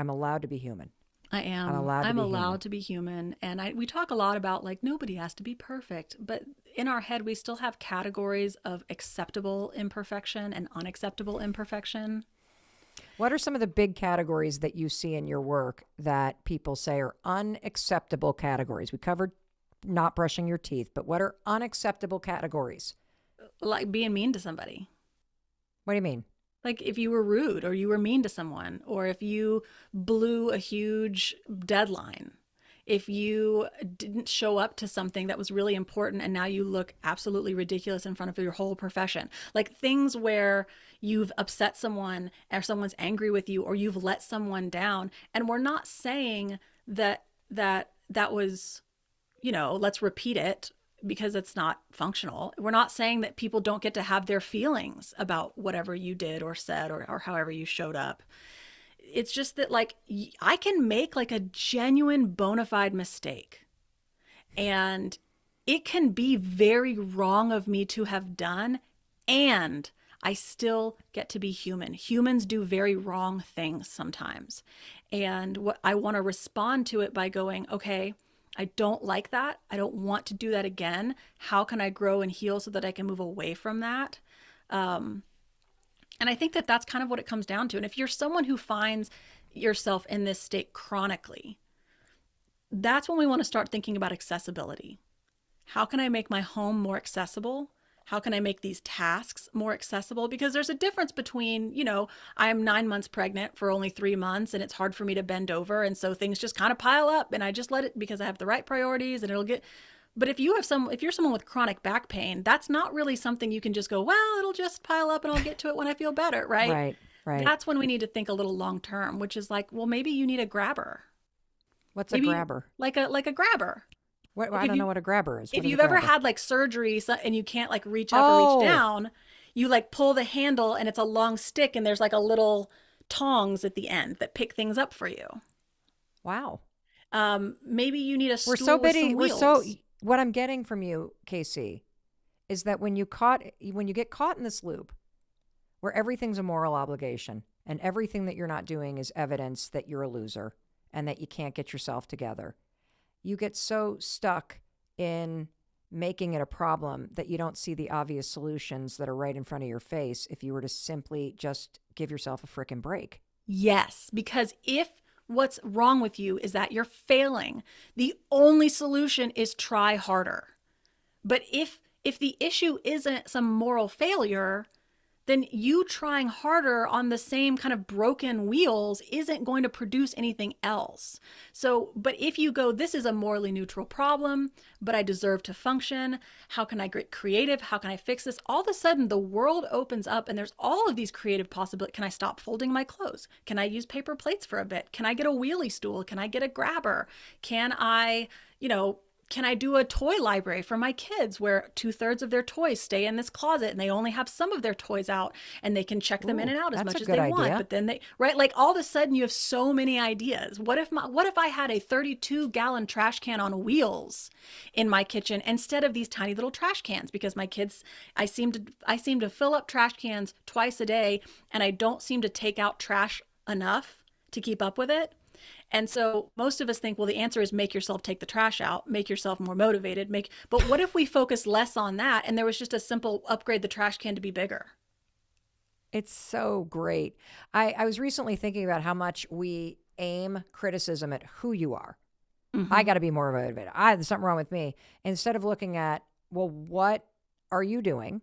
I'm allowed to be human. I I'm am. allowed to I'm be human. allowed to be human. And we talk a lot about like nobody has to be perfect, but in our head, we still have categories of acceptable imperfection and unacceptable imperfection. What are some of the big categories that you see in your work that people say are unacceptable categories? We covered not brushing your teeth, but what are unacceptable categories? Like being mean to somebody. What do you mean? Like if you were rude or you were mean to someone, or if you blew a huge deadline, if you didn't show up to something that was really important and now you look absolutely ridiculous in front of your whole profession. Like things where you've upset someone or someone's angry with you or you've let someone down. And we're not saying that was, let's repeat it because it's not functional. We're not saying that people don't get to have their feelings about whatever you did or said or however you showed up. It's just that, like, I can make like a genuine bona fide mistake. And it can be very wrong of me to have done. And I still get to be human. Humans do very wrong things sometimes. And what I want to respond to it by going, okay, I don't like that. I don't want to do that again. How can I grow and heal so that I can move away from that? Um, and I think that that's kind of what it comes down to. And if you're someone who finds yourself in this state chronically, that's when we want to start thinking about accessibility. How can I make my home more accessible? How can I make these tasks more accessible? Because there's a difference between, I'm 9 months pregnant for only 3 months and it's hard for me to bend over. And so things just kind of pile up and I just let it because I have the right priorities and it'll get. But if you're someone with chronic back pain, that's not really something you can just go, well, it'll just pile up and I'll get to it when I feel better, right? Right, right. That's when we need to think a little long term, which is like, well, maybe you need a grabber. What's a Maybe grabber? like a grabber. What, Like I don't know what a grabber is. What if is a you've ever grabber? had like surgery and you can't like reach up or reach Oh, down, you like pull the handle and it's a long stick and there's like a little tongs at the end that pick things up for you. wow. Maybe you need a We're so stool with busy. some We're so, wheels. what I'm getting from you, Casey, is that when you get caught in this loop where everything's a moral obligation and everything that you're not doing is evidence that you're a loser and that you can't get yourself together, you get so stuck in making it a problem that you don't see the obvious solutions that are right in front of your face if you were to simply just give yourself a frickin' break. Yes, because if what's wrong with you is that you're failing, the only solution is try harder. But if the issue isn't some moral failure, then you trying harder on the same kind of broken wheels isn't going to produce anything else. So, but if you go, this is a morally neutral problem, but I deserve to function. How can I get creative? How can I fix this? All of a sudden, the world opens up and there's all of these creative possibilities. Can I stop folding my clothes? Can I use paper plates for a bit? Can I get a wheelie stool? Can I get a grabber? Can I, you know, can I do a toy library for my kids where 2/3 of their toys stay in this closet and they only have some of their toys out and they can check them in Ooh, and out as that's a much as good they want. idea. But then right, like all of a sudden you have so many ideas. What if I had a 32-gallon trash can on wheels in my kitchen instead of these tiny little trash cans? Because my kids, I seem to fill up trash cans twice a day and I don't seem to take out trash enough to keep up with it. And so most of us think, well, the answer is make yourself take the trash out, make yourself more motivated, but what if we focus less on that and there was just a simple upgrade the trash can to be bigger? It's so great. I was recently thinking about how much we aim criticism at who you are. I Mm-hmm. got to be more motivated. There's something wrong with me. Instead of looking at, well, what are you doing?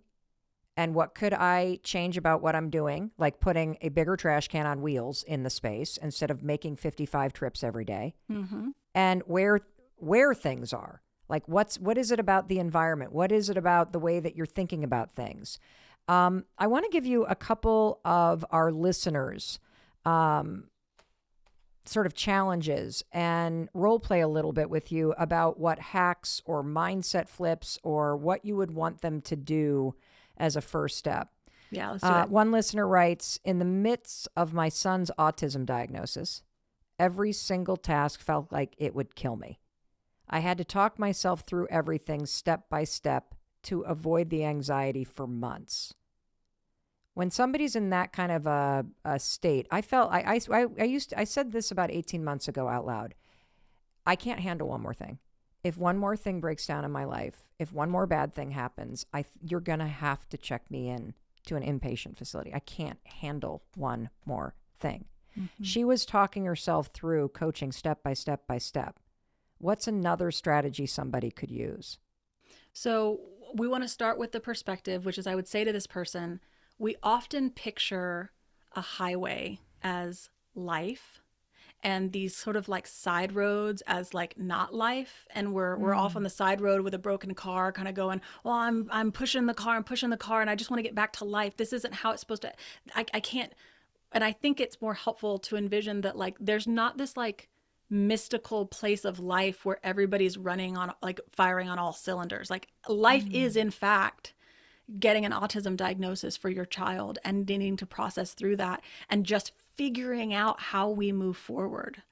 And what could I change about what I'm doing? Like putting a bigger trash can on wheels in the space instead of making 55 trips every day. Mm-hmm. And where things are. Like what is it about the environment? What is it about the way that you're thinking about things? I want to give you a couple of our listeners um, sort of challenges and role play a little bit with you about what hacks or mindset flips or what you would want them to do as a first step. Yeah, let's do it. One listener writes, in the midst of my son's autism diagnosis, every single task felt like it would kill me. I had to talk myself through everything step by step to avoid the anxiety for months. When somebody's in that kind of a state, I said this about 18 months ago out loud. I can't handle one more thing. If one more thing breaks down in my life, if one more bad thing happens, you're going to have to check me in to an inpatient facility. I can't handle one more thing. Mm-hmm. She was talking herself through coaching step by step by step. What's another strategy somebody could use? So we want to start with the perspective, which is I would say to this person, we often picture a highway as life and these sort of like side roads as like not life. And we're off on the side road with a broken car kind of going, well, I'm pushing the car, and I just want to get back to life. This isn't how it's supposed to, I can't. And I think it's more helpful to envision that like, there's not this like mystical place of life where everybody's running on like firing on all cylinders. Like life is in fact getting an autism diagnosis for your child and needing to process through that and just figuring out how we move forward.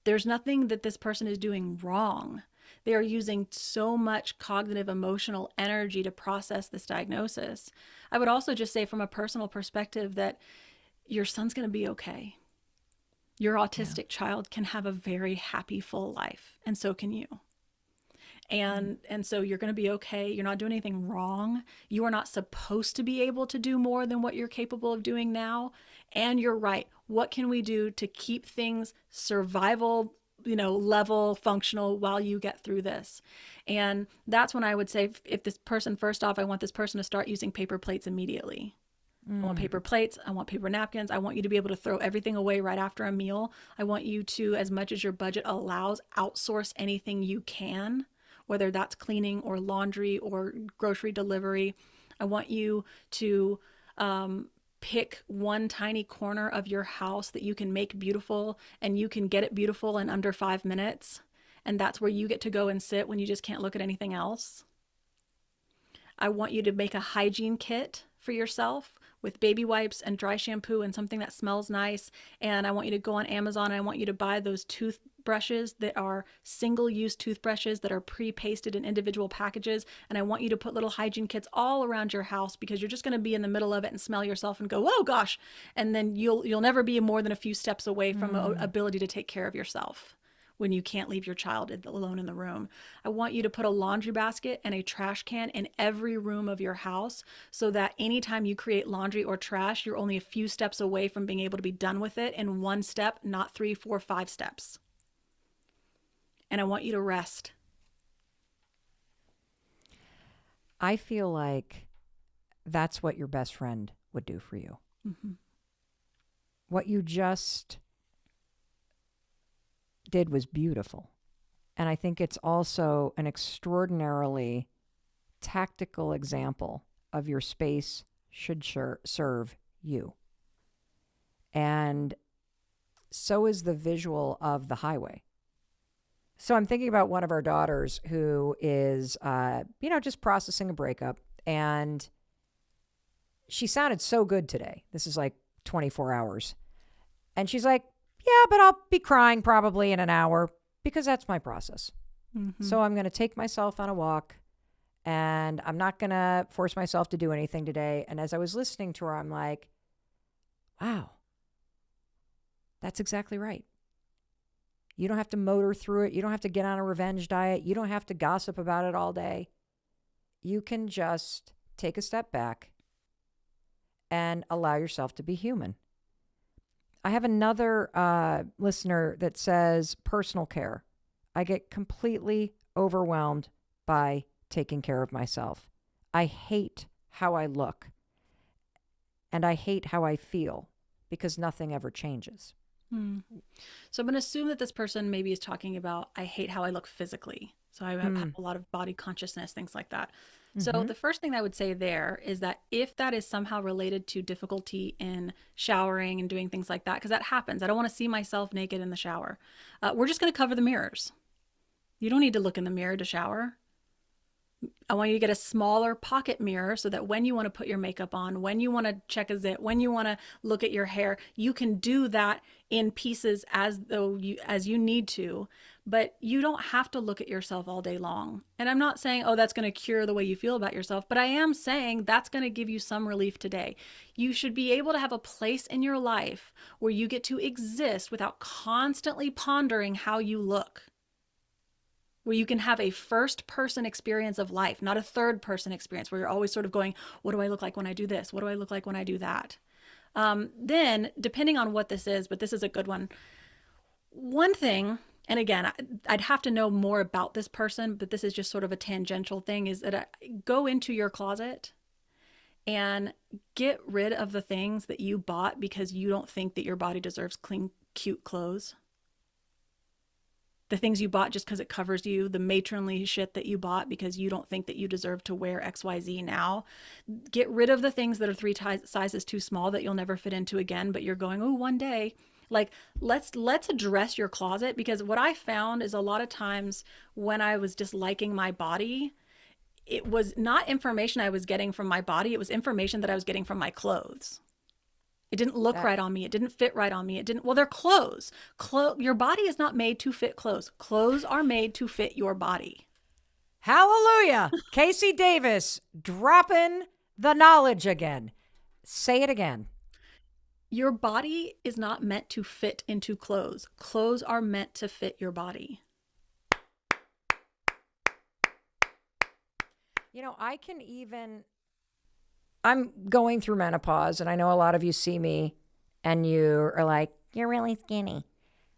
There's nothing that this person is doing wrong. They are using so much cognitive, emotional energy to process this diagnosis. I would also just say from a personal perspective that your son's going to be okay. Your autistic child can have a very happy, full life, and so can you. And so you're going to be okay. You're not doing anything wrong. You are not supposed to be able to do more than what you're capable of doing now. And you're right. What can we do to keep things survival, level, functional while you get through this? And that's when I would say, if this person, first off, I want this person to start using paper plates immediately. I want paper plates. I want paper napkins. I want you to be able to throw everything away right after a meal. I want you to, as much as your budget allows, outsource anything you can, whether that's cleaning or laundry or grocery delivery. I want you to pick one tiny corner of your house that you can make beautiful, and you can get it beautiful in under 5 minutes. And that's where you get to go and sit when you just can't look at anything else. I want you to make a hygiene kit for yourself with baby wipes and dry shampoo and something that smells nice. And I want you to go on Amazon and I want you to buy those toothbrushes that are single-use toothbrushes that are pre-pasted in individual packages. And I want you to put little hygiene kits all around your house, because you're just going to be in the middle of it and smell yourself and go, oh gosh. And then you'll never be more than a few steps away from ability to take care of yourself when you can't leave your child alone in the room. I want you to put a laundry basket and a trash can in every room of your house, so that anytime you create laundry or trash, you're only a few steps away from being able to be done with it in one step, not 3, 4, 5 steps. And I want you to rest. I feel like that's what your best friend would do for you. Mm-hmm. What you just did was beautiful. And I think it's also an extraordinarily tactical example of your space should serve you. And so is the visual of the highway. So I'm thinking about one of our daughters who is, just processing a breakup. And she sounded so good today. This is like 24 hours. And she's like, yeah, but I'll be crying probably in an hour, because that's my process. Mm-hmm. So I'm going to take myself on a walk, and I'm not going to force myself to do anything today. And as I was listening to her, I'm like, wow, that's exactly right. You don't have to motor through it. You don't have to get on a revenge diet. You don't have to gossip about it all day. You can just take a step back and allow yourself to be human. I have another listener that says personal care. I get completely overwhelmed by taking care of myself. I hate how I look, and I hate how I feel, because nothing ever changes. So I'm going to assume that this person maybe is talking about, I hate how I look physically. So I have a lot of body consciousness, things like that. So the first thing I would say there is that if that is somehow related to difficulty in showering and doing things like that, because that happens. I don't want to see myself naked in the shower. We're just going to cover the mirrors. You don't need to look in the mirror to shower. I want you to get a smaller pocket mirror so that when you want to put your makeup on, when you want to check a zit, when you want to look at your hair, you can do that in pieces as you need to. But you don't have to look at yourself all day long. And I'm not saying, oh, that's going to cure the way you feel about yourself, but I am saying that's going to give you some relief today. You should be able to have a place in your life where you get to exist without constantly pondering how you look, where you can have a first person experience of life, not a third person experience where you're always sort of going, what do I look like when I do this? What do I look like when I do that? Then, depending on what this is, but this is a good one. One thing, and again, I'd have to know more about this person, but this is just sort of a tangential thing, is that I go into your closet and get rid of the things that you bought because you don't think that your body deserves clean, cute clothes. The things you bought just because it covers you, the matronly shit that you bought because you don't think that you deserve to wear XYZ now. Get rid of the things that are three sizes too small that you'll never fit into again, but you're going, oh, one day. Like, let's address your closet, because what I found is a lot of times when I was disliking my body, it was not information I was getting from my body. It was information that I was getting from my clothes. It didn't look right on me. It didn't fit right on me. Well, they're clothes. Your body is not made to fit clothes. Clothes are made to fit your body. Hallelujah. Casey Davis dropping the knowledge again. Say it again. Your body is not meant to fit into clothes. Clothes are meant to fit your body. You know, I'm going through menopause, and I know a lot of you see me and you are like, you're really skinny.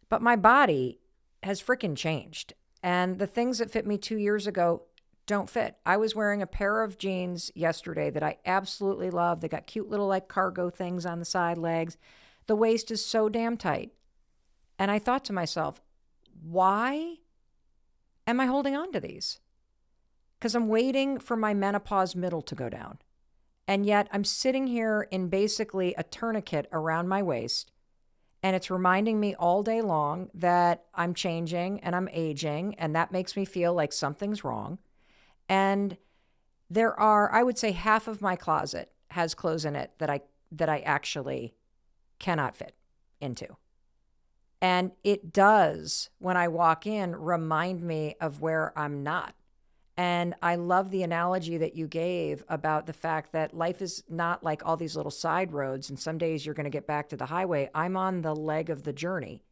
But my body has freaking changed. And the things that fit me 2 years ago don't fit. I was wearing a pair of jeans yesterday that I absolutely love. They got cute little like cargo things on the side legs. The waist is so damn tight. And I thought to myself, why am I holding on to these? Because I'm waiting for my menopause middle to go down. And yet I'm sitting here in basically a tourniquet around my waist. And it's reminding me all day long that I'm changing and I'm aging. And that makes me feel like something's wrong. And there are, I would say, half of my closet has clothes in it that I actually cannot fit into. And it does, when I walk in, remind me of where I'm not. And I love the analogy that you gave about the fact that life is not like all these little side roads, and some days you're going to get back to the highway. I'm on the leg of the journey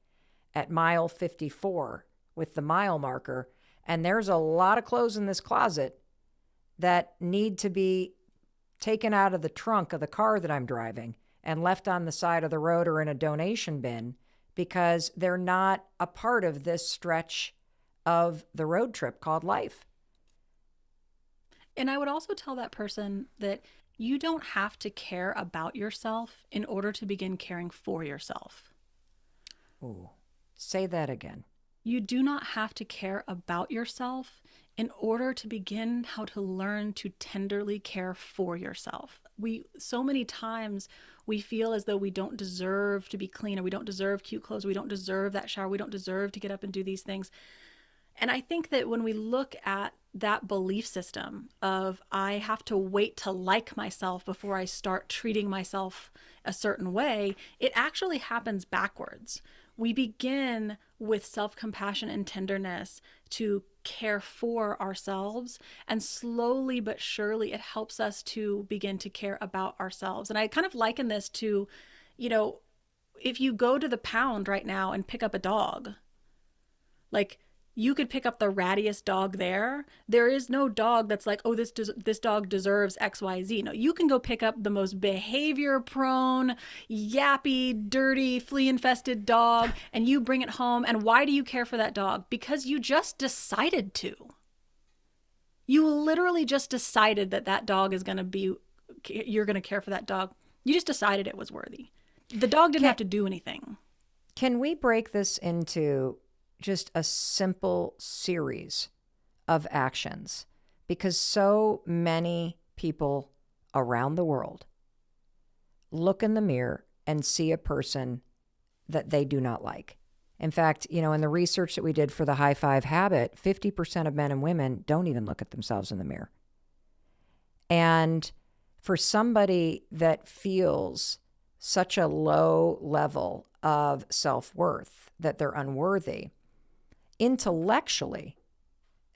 at mile 54 with the mile marker, and there's a lot of clothes in this closet that need to be taken out of the trunk of the car that I'm driving and left on the side of the road or in a donation bin, because they're not a part of this stretch of the road trip called life. And I would also tell that person that you don't have to care about yourself in order to begin caring for yourself. Ooh, say that again. You do not have to care about yourself in order to begin how to learn to tenderly care for yourself. So many times we feel as though we don't deserve to be clean, or we don't deserve cute clothes, we don't deserve that shower, we don't deserve to get up and do these things. And I think that when we look at that belief system of I have to wait to like myself before I start treating myself a certain way, it actually happens backwards. We begin with self-compassion and tenderness to care for ourselves, and slowly but surely it helps us to begin to care about ourselves. And I kind of liken this to, if you go to the pound right now and pick up a dog, like, you could pick up the rattiest dog there. There is no dog that's like, oh, this dog deserves XYZ. No, you can go pick up the most behavior-prone, yappy, dirty, flea-infested dog, and you bring it home. And why do you care for that dog? Because you just decided to. You literally just decided that dog is going to be, you're going to care for that dog. You just decided it was worthy. The dog didn't have to do anything. Can we break this into just a simple series of actions? Because so many people around the world look in the mirror and see a person that they do not like. In fact, in the research that we did for the High Five Habit, 50% of men and women don't even look at themselves in the mirror. And for somebody that feels such a low level of self-worth that they're unworthy, intellectually,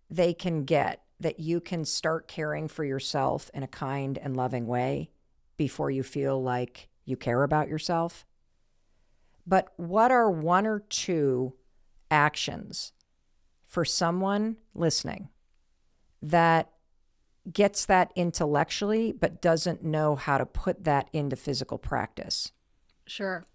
they can get that you can start caring for yourself in a kind and loving way before you feel like you care about yourself. But what are one or two actions for someone listening that gets that intellectually but doesn't know how to put that into physical practice? Sure.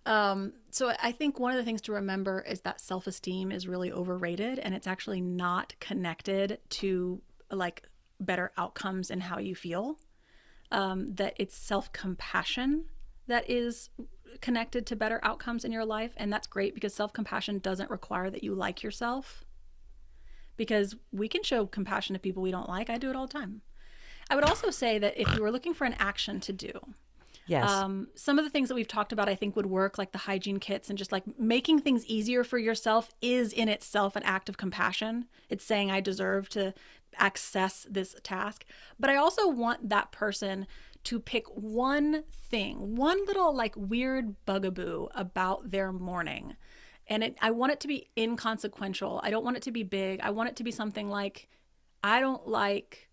So I think one of the things to remember is that self-esteem is really overrated, and it's actually not connected to like better outcomes in how you feel. That it's self-compassion that is connected to better outcomes in your life. And that's great because self-compassion doesn't require that you like yourself, because we can show compassion to people we don't like. I do it all the time. I would also say that if you were looking for an action to do, Yes. some of the things that we've talked about, I think would work, like the hygiene kits and just like making things easier for yourself is in itself an act of compassion. It's saying I deserve to access this task. But I also want that person to pick one thing, one little like weird bugaboo about their morning. And I want it to be inconsequential. I don't want it to be big. I want it to be something like, I don't like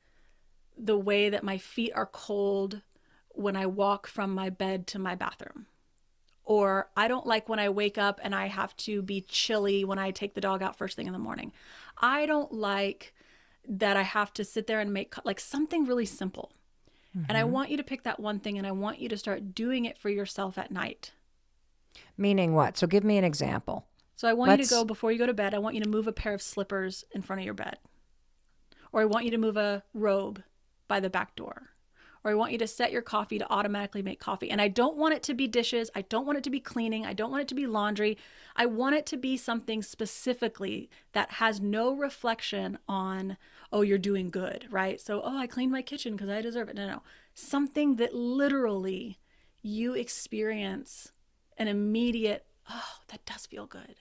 the way that my feet are cold when I walk from my bed to my bathroom. Or I don't like when I wake up and I have to be chilly when I take the dog out first thing in the morning. I don't like that I have to sit there and make like something really simple. And I want you to pick that one thing and I want you to start doing it for yourself at night. Meaning what? So give me an example. So I want you to go, before you go to bed, I want you to move a pair of slippers in front of your bed. Or I want you to move a robe by the back door. Or I want you to set your coffee to automatically make coffee. And I don't want it to be dishes. I don't want it to be cleaning. I don't want it to be laundry. I want it to be something specifically that has no reflection on, oh, you're doing good, right? So, oh, I cleaned my kitchen because I deserve it. No. Something that literally you experience an immediate, oh, that does feel good.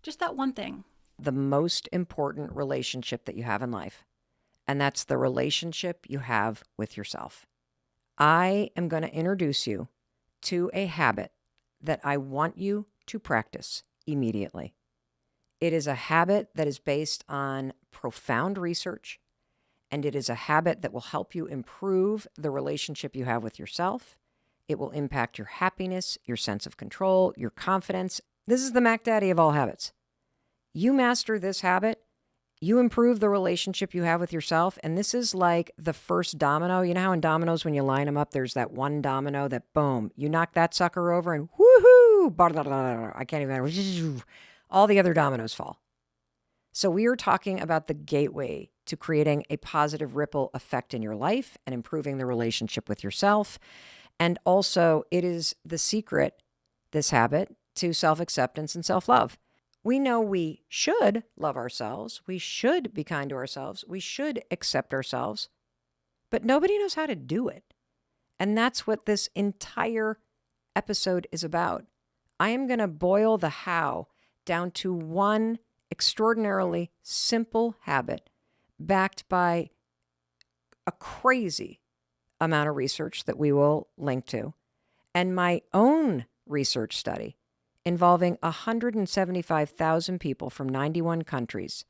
Just that one thing. The most important relationship that you have in life, and that's the relationship you have with yourself. I am going to introduce you to a habit that I want you to practice immediately. It is a habit that is based on profound research, and it is a habit that will help you improve the relationship you have with yourself. It will impact your happiness, your sense of control, your confidence. This is the Mac Daddy of all habits. You master this habit, you improve the relationship you have with yourself, and this is like the first domino. You know how in dominoes, when you line them up, there's that one domino that, boom, you knock that sucker over and woohoo, I can't even, all the other dominoes fall. So we are talking about the gateway to creating a positive ripple effect in your life and improving the relationship with yourself. And also, it is the secret, this habit, to self-acceptance and self-love. We know we should love ourselves. We should be kind to ourselves. We should accept ourselves. But nobody knows how to do it. And that's what this entire episode is about. I am going to boil the how down to one extraordinarily simple habit backed by a crazy amount of research that we will link to, and my own research study involving 175,000 people from 91 countries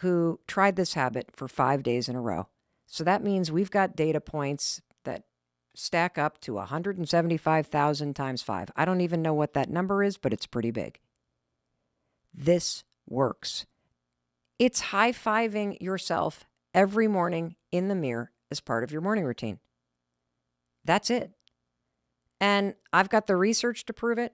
who tried this habit for 5 days in a row. So that means we've got data points that stack up to 175,000 times 5. I don't even know what that number is, but it's pretty big. This works. It's high-fiving yourself every morning in the mirror as part of your morning routine. That's it. And I've got the research to prove it.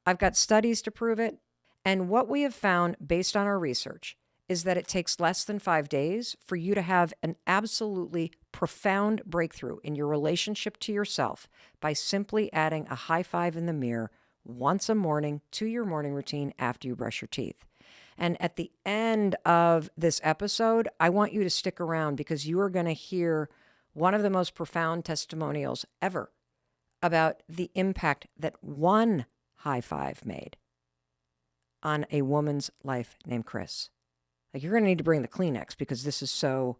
I've got studies to prove it. And what we have found based on our research is that it takes less than 5 days for you to have an absolutely profound breakthrough in your relationship to yourself by simply adding a high five in the mirror once a morning to your morning routine after you brush your teeth. And at the end of this episode, I want you to stick around because you are going to hear one of the most profound testimonials ever about the impact that one high five made on a woman's life named Chris. Like, you're going to need to bring the Kleenex because this is so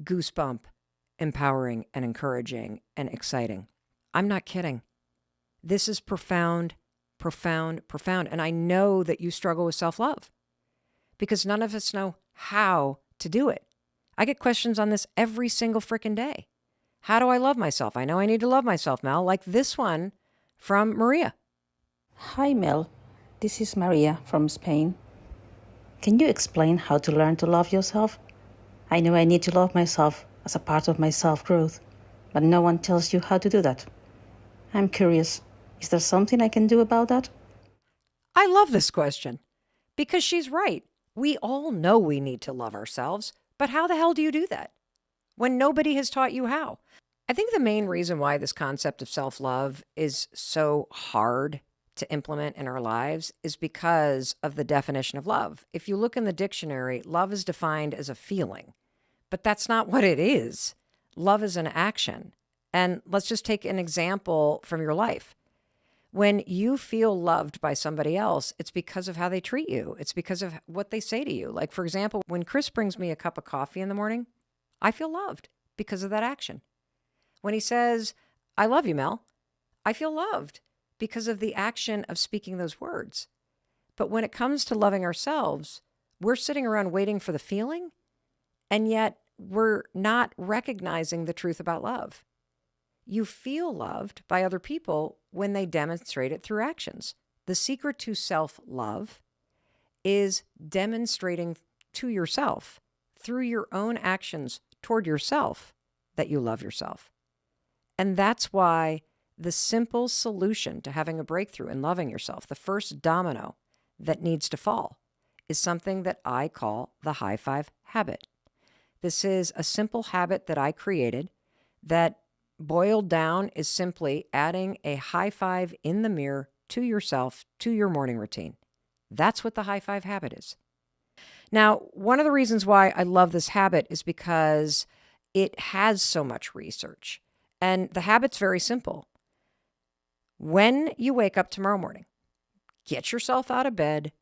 goosebump, empowering, and encouraging, and exciting. I'm not kidding. This is profound, profound, profound. And I know that you struggle with self-love because none of us know how to do it. I get questions on this every single freaking day. How do I love myself? I know I need to love myself, Mel, like this one from Maria. Hi, Mel. This is Maria from Spain. Can you explain how to learn to love yourself? I know I need to love myself as a part of my self-growth, but no one tells you how to do that. I'm curious, is there something I can do about that? I love this question because she's right. We all know we need to love ourselves, but how the hell do you do that when nobody has taught you how? I think the main reason why this concept of self-love is so hard to implement in our lives is because of the definition of love. If you look in the dictionary, love is defined as a feeling, but that's not what it is. Love is an action. And let's just take an example from your life. When you feel loved by somebody else, it's because of how they treat you. It's because of what they say to you. Like, for example, when Chris brings me a cup of coffee in the morning, I feel loved because of that action. When he says, I love you, Mel, I feel loved because of the action of speaking those words. But when it comes to loving ourselves, we're sitting around waiting for the feeling, and yet we're not recognizing the truth about love. You feel loved by other people when they demonstrate it through actions. The secret to self-love is demonstrating to yourself through your own actions toward yourself that you love yourself. And that's why the simple solution to having a breakthrough and loving yourself, the first domino that needs to fall, is something that I call the high five habit. This is a simple habit that I created that boiled down is simply adding a high five in the mirror to yourself, to your morning routine. That's what the high five habit is. Now, one of the reasons why I love this habit is because it has so much research. And the habit's very simple. When you wake up tomorrow morning, get yourself out of bed,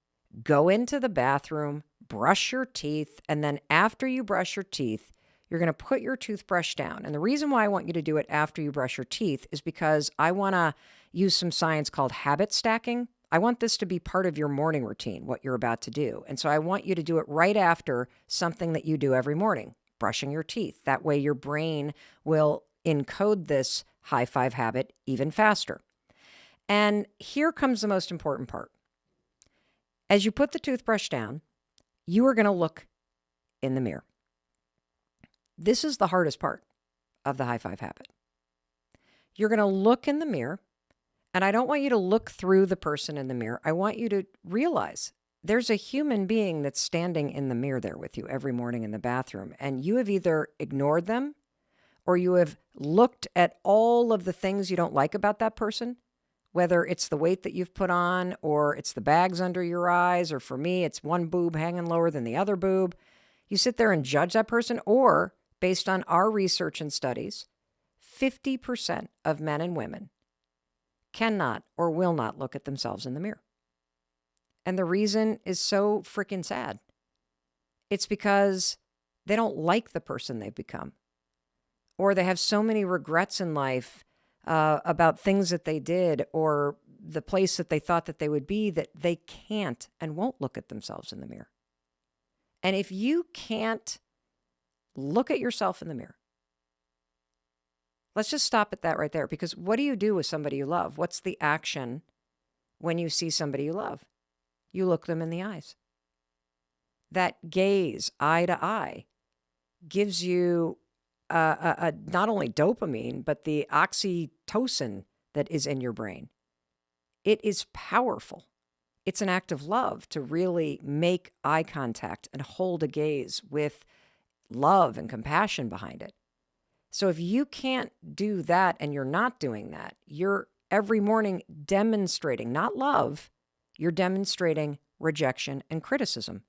go into the bathroom, brush your teeth, and then after you brush your teeth, you're going to put your toothbrush down. And the reason why I want you to do it after you brush your teeth is because I want to use some science called habit stacking. I want this to be part of your morning routine, what you're about to do. And so I want you to do it right after something that you do every morning, brushing your teeth. That way your brain will encode this high five habit even faster. And here comes the most important part. As you put the toothbrush down, you are going to look in the mirror. This is the hardest part of the high five habit. You're going to look in the mirror, and I don't want you to look through the person in the mirror. I want you to realize there's a human being that's standing in the mirror there with you every morning in the bathroom, and you have either ignored them or you have looked at all of the things you don't like about that person, whether it's the weight that you've put on or it's the bags under your eyes, or for me, it's one boob hanging lower than the other boob. You sit there and judge that person, or based on our research and studies, 50% of men and women cannot or will not look at themselves in the mirror. And the reason is so freaking sad. It's because they don't like the person they've become, or they have so many regrets in life about things that they did or the place that they thought that they would be that they can't and won't look at themselves in the mirror. And if you can't look at yourself in the mirror, let's just stop at that right there, because what do you do with somebody you love? What's the action when you see somebody you love? You look them in the eyes. That gaze, eye to eye, gives you not only dopamine, but the oxytocin that is in your brain. It is powerful. It's an act of love to really make eye contact and hold a gaze with love and compassion behind it. So if you can't do that and you're not doing that, you're every morning demonstrating not love, you're demonstrating rejection and criticism.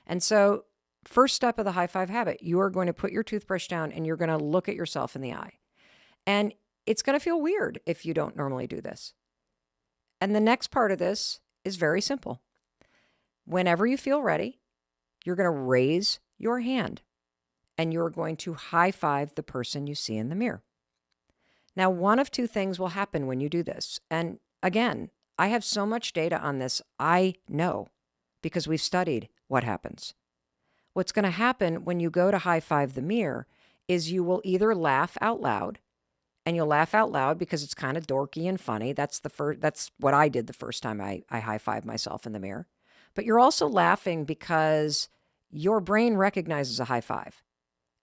And so first step of the high five habit, you are going to put your toothbrush down and you're going to look at yourself in the eye. And it's going to feel weird if you don't normally do this. And the next part of this is very simple. Whenever you feel ready, you're going to raise your hand and you're going to high five the person you see in the mirror. Now, one of two things will happen when you do this. And again, I have so much data on this. I know because we've studied what happens. What's going to happen when you go to high five the mirror is you will either laugh out loud, and you'll laugh out loud because it's kind of dorky and funny. That's what I did the first time I high-fived myself in the mirror. But you're also laughing because your brain recognizes a high five.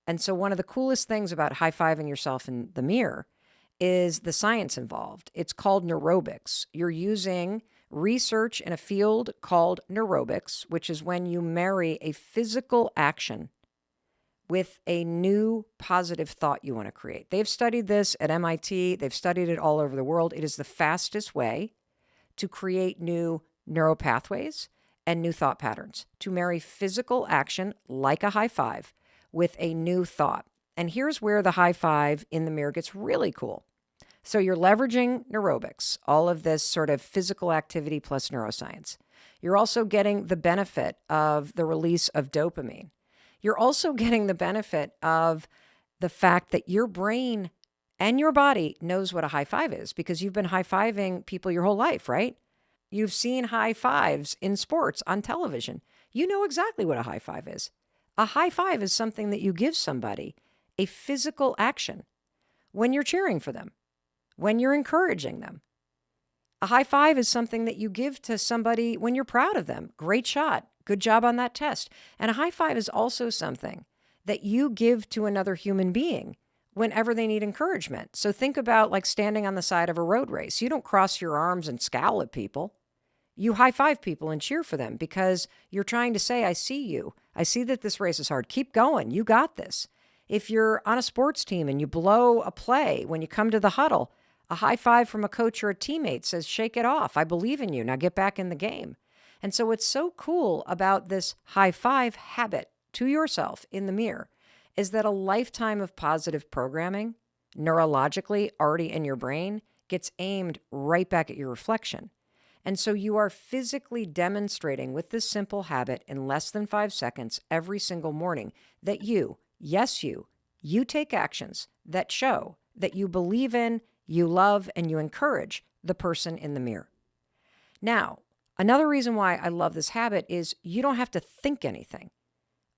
And so one of the coolest things about high-fiving yourself in the mirror is the science involved. It's called neurobics. You're using research in a field called neurobics, which is when you marry a physical action with a new positive thought you want to create. They've studied this at MIT. They've studied it all over the world. It is the fastest way to create new neural pathways and new thought patterns, to marry physical action like a high five with a new thought. And here's where the high five in the mirror gets really cool. So you're leveraging neurobics, all of this sort of physical activity plus neuroscience. You're also getting the benefit of the release of dopamine. You're also getting the benefit of the fact that your brain and your body knows what a high five is because you've been high-fiving people your whole life, right? You've seen high fives in sports on television. You know exactly what a high five is. A high five is something that you give somebody, a physical action, when you're cheering for them, when you're encouraging them. A high five is something that you give to somebody when you're proud of them. Great shot. Good job on that test. And a high five is also something that you give to another human being whenever they need encouragement. So think about like standing on the side of a road race. You don't cross your arms and scowl at people. You high five people and cheer for them because you're trying to say, I see you. I see that this race is hard. Keep going. You got this. If you're on a sports team and you blow a play when you come to the huddle, a high five from a coach or a teammate says, shake it off. I believe in you. Now get back in the game. And so what's so cool about this high five habit to yourself in the mirror is that a lifetime of positive programming, neurologically already in your brain, gets aimed right back at your reflection. And so you are physically demonstrating with this simple habit in less than 5 seconds every single morning that you, yes, you take actions that show that you believe in, you love, and you encourage the person in the mirror. Now, another reason why I love this habit is you don't have to think anything.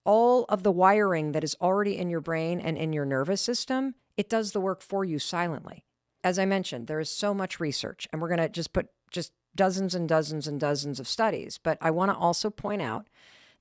All of the wiring that is already in your brain and in your nervous system, it does the work for you silently. As I mentioned, there is so much research, and we're going to just put dozens and dozens and dozens of studies. But I want to also point out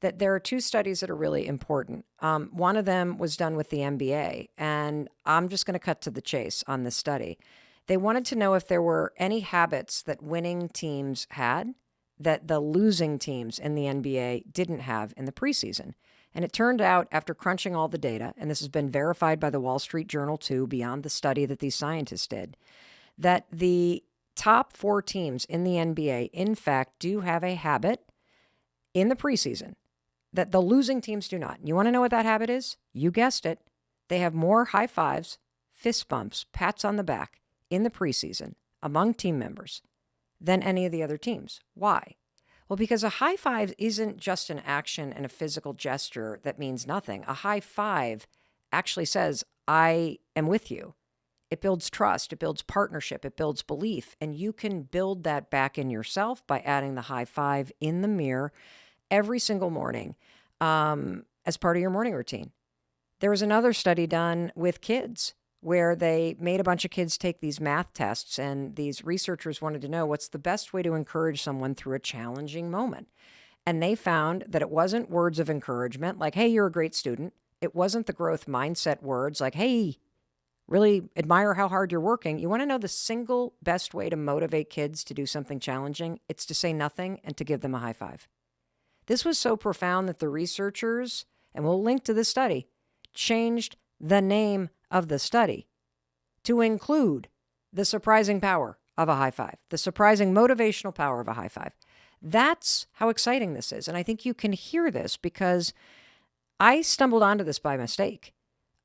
that there are 2 studies that are really important. One of them was done with the NBA, and I'm just going to cut to the chase on this study. They wanted to know if there were any habits that winning teams had that the losing teams in the NBA didn't have in the preseason. And it turned out, after crunching all the data, and this has been verified by the Wall Street Journal too, beyond the study that these scientists did, that the top 4 teams in the NBA, in fact, do have a habit in the preseason that the losing teams do not. You want to know what that habit is? You guessed it. They have more high fives, fist bumps, pats on the back in the preseason among team members than any of the other teams. Why? Well, because a high five isn't just an action and a physical gesture that means nothing. A high five actually says, I am with you. It builds trust, it builds partnership, it builds belief, and you can build that back in yourself by adding the high five in the mirror every single morning as part of your morning routine. There was another study done with kids where they made a bunch of kids take these math tests, and these researchers wanted to know what's the best way to encourage someone through a challenging moment. And they found that it wasn't words of encouragement like, hey, you're a great student. It wasn't the growth mindset words like, hey, really admire how hard you're working. You want to know the single best way to motivate kids to do something challenging? It's to say nothing and to give them a high five. This was so profound that the researchers, and we'll link to this study, changed the name of the study to include the surprising power of a high five, the surprising motivational power of a high five. That's how exciting this is. And I think you can hear this because I stumbled onto this by mistake.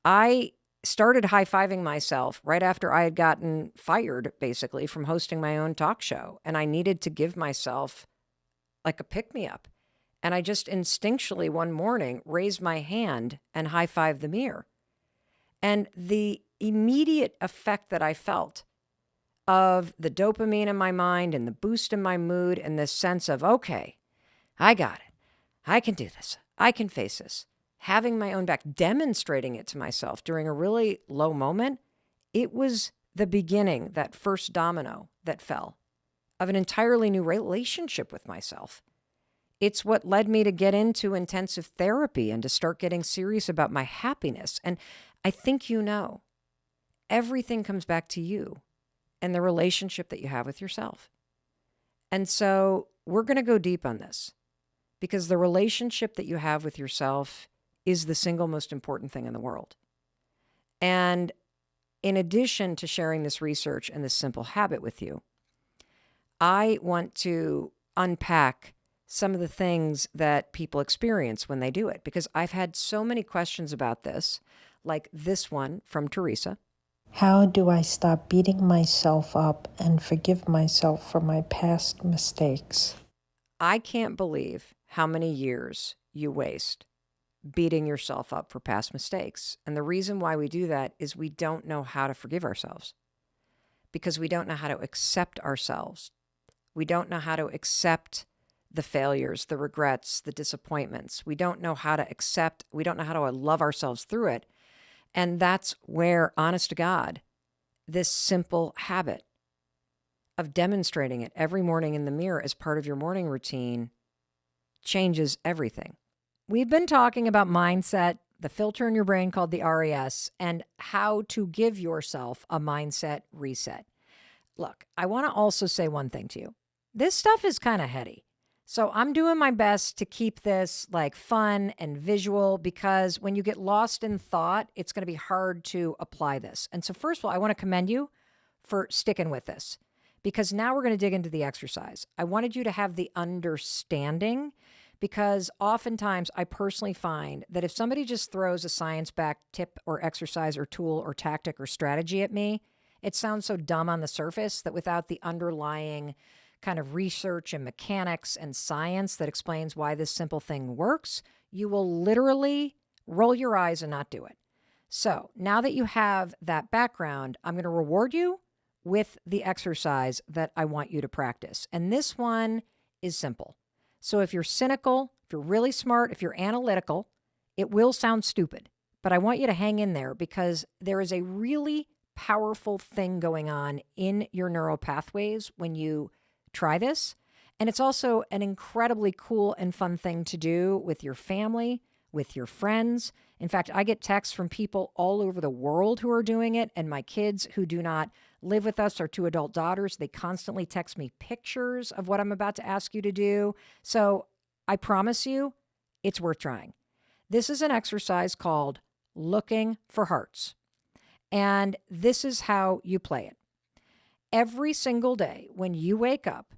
I started high-fiving myself right after I had gotten fired, basically, from hosting my own talk show. And I needed to give myself like a pick-me-up. And I just instinctually one morning raised my hand and high-fived the mirror. And the immediate effect that I felt of the dopamine in my mind and the boost in my mood and this sense of, okay, I got it. I can do this. I can face this. Having my own back, demonstrating it to myself during a really low moment, it was the beginning, that first domino that fell, of an entirely new relationship with myself. It's what led me to get into intensive therapy and to start getting serious about my happiness. And I think everything comes back to you and the relationship that you have with yourself. And so we're going to go deep on this because the relationship that you have with yourself is the single most important thing in the world. And in addition to sharing this research and this simple habit with you, I want to unpack some of the things that people experience when they do it, because I've had so many questions about this, like this one from Teresa. How do I stop beating myself up and forgive myself for my past mistakes? I can't believe how many years you waste beating yourself up for past mistakes. And the reason why we do that is we don't know how to forgive ourselves, because we don't know how to accept ourselves. We don't know how to accept the failures, the regrets, the disappointments. We don't know how to accept, we don't know how to love ourselves through it. And that's where, honest to God, this simple habit of demonstrating it every morning in the mirror as part of your morning routine changes everything. We've been talking about mindset, the filter in your brain called the RAS, and how to give yourself a mindset reset. Look, I want to also say one thing to you. This stuff is kind of heady. So I'm doing my best to keep this like fun and visual, because when you get lost in thought, it's going to be hard to apply this. And so first of all, I want to commend you for sticking with this, because now we're going to dig into the exercise. I wanted you to have the understanding, because oftentimes I personally find that if somebody just throws a science-backed tip or exercise or tool or tactic or strategy at me, it sounds so dumb on the surface that without the underlying kind of research and mechanics and science that explains why this simple thing works, you will literally roll your eyes and not do it. So now that you have that background, I'm going to reward you with the exercise that I want you to practice. And this one is simple. So if you're cynical, if you're really smart, if you're analytical, it will sound stupid, but I want you to hang in there, because there is a really powerful thing going on in your neural pathways when you try this. And it's also an incredibly cool and fun thing to do with your family, with your friends. In fact, I get texts from people all over the world who are doing it. And my kids who do not live with us, our 2 adult daughters, they constantly text me pictures of what I'm about to ask you to do. So I promise you, it's worth trying. This is an exercise called looking for hearts. And this is how you play it. Every single day when you wake up,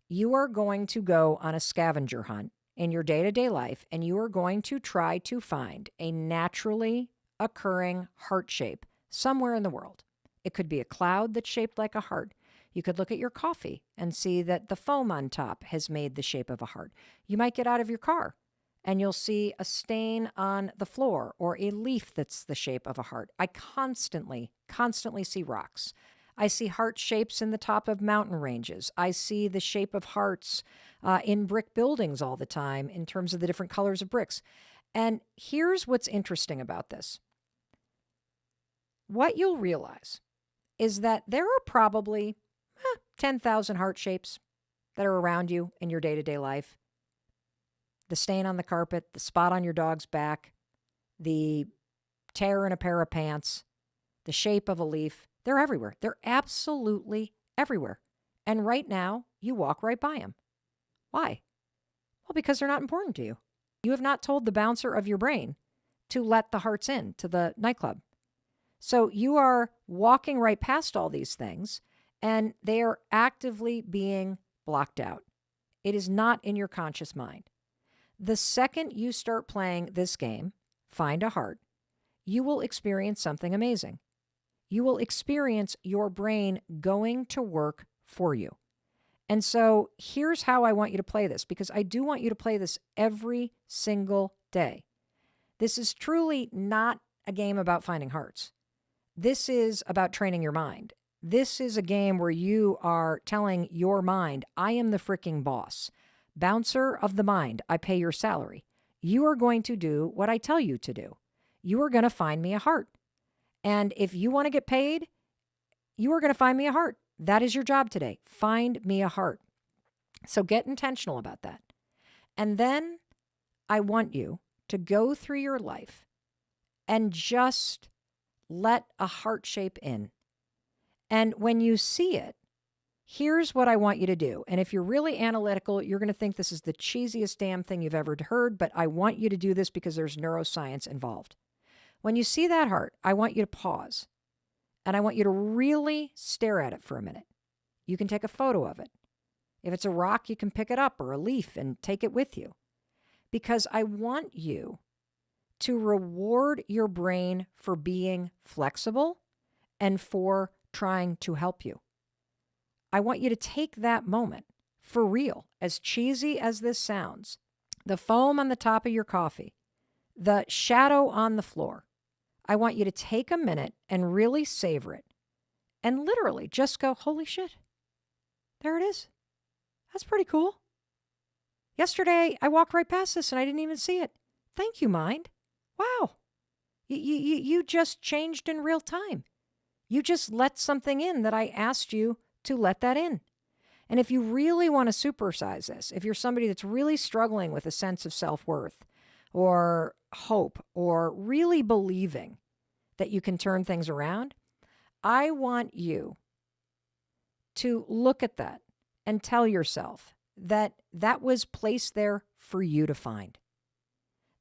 you are going to go on a scavenger hunt in your day-to-day life, and you are going to try to find a naturally occurring heart shape somewhere in the world. It could be a cloud that's shaped like a heart. You could look at your coffee and see that the foam on top has made the shape of a heart. You might get out of your car and you'll see a stain on the floor or a leaf that's the shape of a heart. I constantly see rocks. I see heart shapes in the top of mountain ranges. I see the shape of hearts in brick buildings all the time in terms of the different colors of bricks. And here's what's interesting about this. What you'll realize is that there are probably 10,000 heart shapes that are around you in your day-to-day life. The stain on the carpet, the spot on your dog's back, the tear in a pair of pants, the shape of a leaf. They're everywhere. They're absolutely everywhere. And right now, you walk right by them. Why? Well, because they're not important to you. You have not told the bouncer of your brain to let the hearts in to the nightclub. So you are walking right past all these things, and they are actively being blocked out. It is not in your conscious mind. The second you start playing this game, Find a Heart, you will experience something amazing. You will experience your brain going to work for you. And so here's how I want you to play this, because I do want you to play this every single day. This is truly not a game about finding hearts. This is about training your mind. This is a game where you are telling your mind, I am the freaking boss. Bouncer of the mind, I pay your salary. You are going to do what I tell you to do. You are going to find me a heart. And if you want to get paid, you are going to find me a heart. That is your job today. Find me a heart. So get intentional about that. And then I want you to go through your life and just let a heart shape in. And when you see it, here's what I want you to do. And if you're really analytical, you're going to think this is the cheesiest damn thing you've ever heard, but I want you to do this because there's neuroscience involved. When you see that heart, I want you to pause. And I want you to really stare at it for a minute. You can take a photo of it. If it's a rock, you can pick it up, or a leaf, and take it with you. Because I want you to reward your brain for being flexible and for trying to help you. I want you to take that moment for real, as cheesy as this sounds. The foam on the top of your coffee, the shadow on the floor. I want you to take a minute and really savor it and literally just go, holy shit, there it is. That's pretty cool. Yesterday, I walked right past this and I didn't even see it. Thank you, mind. Wow. You just changed in real time. You just let something in that I asked you to let that in. And if you really want to supersize this, if you're somebody that's really struggling with a sense of self-worth or hope or really believing that you can turn things around, I want you to look at that and tell yourself that that was placed there for you to find.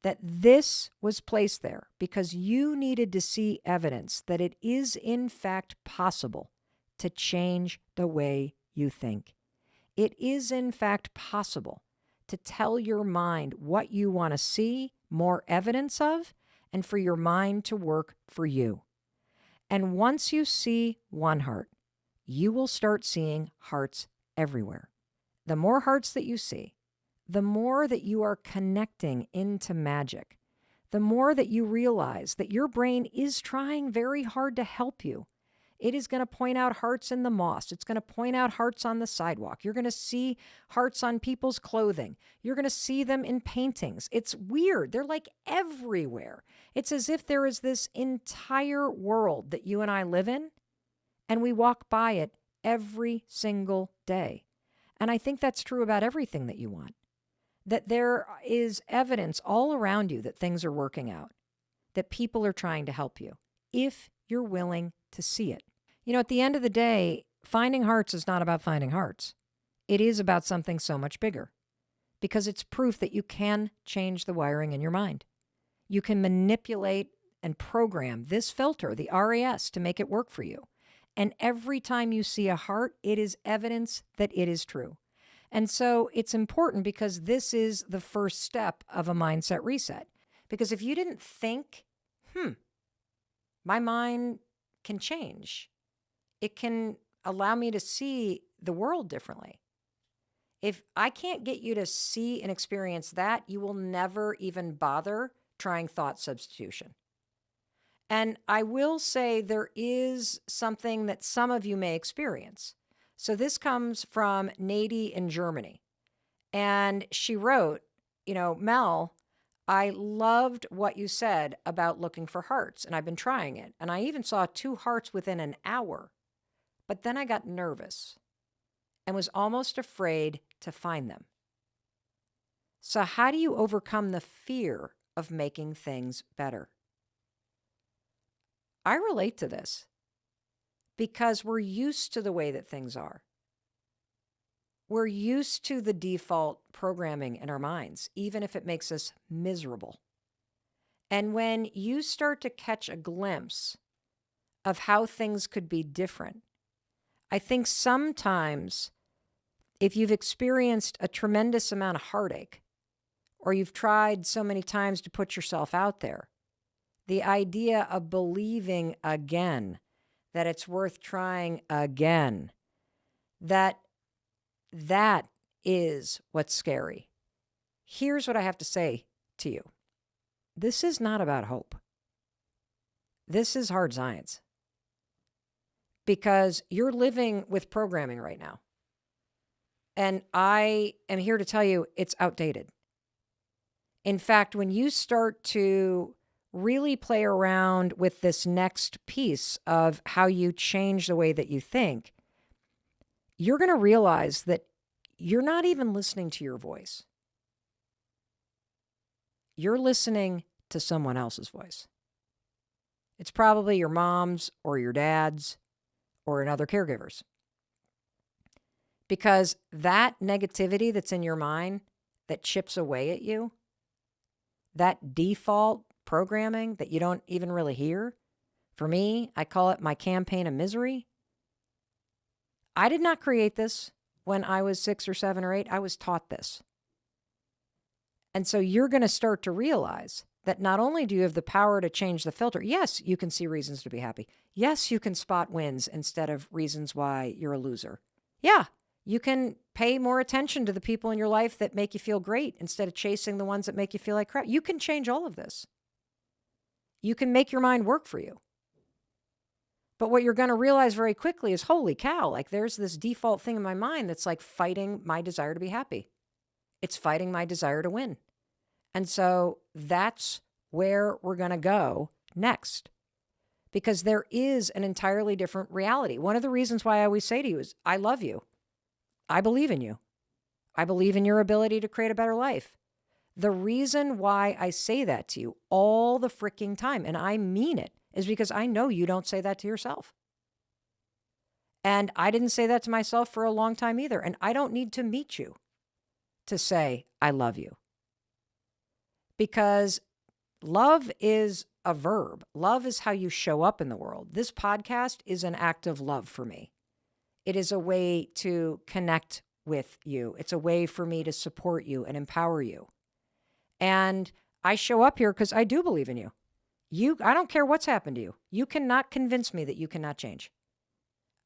That this was placed there because you needed to see evidence that it is in fact possible to change the way you think. It is in fact possible to tell your mind what you want to see more evidence of and for your mind to work for you. And once you see one heart, you will start seeing hearts everywhere. The more hearts that you see, the more that you are connecting into magic, the more that you realize that your brain is trying very hard to help you. It is going to point out hearts in the moss. It's going to point out hearts on the sidewalk. You're going to see hearts on people's clothing. You're going to see them in paintings. It's weird. They're like everywhere. It's as if there is this entire world that you and I live in, and we walk by it every single day. And I think that's true about everything that you want. That there is evidence all around you that things are working out, that people are trying to help you, if you're willing to see it. You know, at the end of the day, finding hearts is not about finding hearts. It is about something so much bigger, because it's proof that you can change the wiring in your mind. You can manipulate and program this filter, the RAS, to make it work for you. And every time you see a heart, it is evidence that it is true. And so it's important because this is the first step of a mindset reset. Because if you didn't think, my mind can change, it can allow me to see the world differently. If I can't get you to see and experience that, you will never even bother trying thought substitution. And I will say there is something that some of you may experience. So this comes from Nady in Germany. And she wrote, Mel, I loved what you said about looking for hearts, and I've been trying it. And I even saw 2 hearts within an hour. But then I got nervous and was almost afraid to find them. So how do you overcome the fear of making things better? I relate to this because we're used to the way that things are. We're used to the default programming in our minds, even if it makes us miserable. And when you start to catch a glimpse of how things could be different, I think sometimes if you've experienced a tremendous amount of heartache, or you've tried so many times to put yourself out there, the idea of believing again that it's worth trying again, that that is what's scary. Here's what I have to say to you. This is not about hope. This is hard science. Because you're living with programming right now. And I am here to tell you it's outdated. In fact, when you start to really play around with this next piece of how you change the way that you think, you're going to realize that you're not even listening to your voice. You're listening to someone else's voice. It's probably your mom's or your dad's or another caregiver's. Because that negativity that's in your mind that chips away at you, that default programming that you don't even really hear, for me, I call it my campaign of misery. I did not create this when I was 6 or 7 or 8. I was taught this. And so you're going to start to realize that not only do you have the power to change the filter, yes, you can see reasons to be happy. Yes, you can spot wins instead of reasons why you're a loser. Yeah, you can pay more attention to the people in your life that make you feel great instead of chasing the ones that make you feel like crap. You can change all of this. You can make your mind work for you. But what you're going to realize very quickly is, holy cow, like there's this default thing in my mind that's like fighting my desire to be happy. It's fighting my desire to win. And so that's where we're going to go next, because there is an entirely different reality. One of the reasons why I always say to you is, I love you. I believe in you. I believe in your ability to create a better life. The reason why I say that to you all the freaking time, and I mean it, is because I know you don't say that to yourself. And I didn't say that to myself for a long time either. And I don't need to meet you to say, I love you. Because love is a verb. Love is how you show up in the world. This podcast is an act of love for me. It is a way to connect with you. It's a way for me to support you and empower you. And I show up here because I do believe in you. I don't care what's happened to you. You cannot convince me that you cannot change.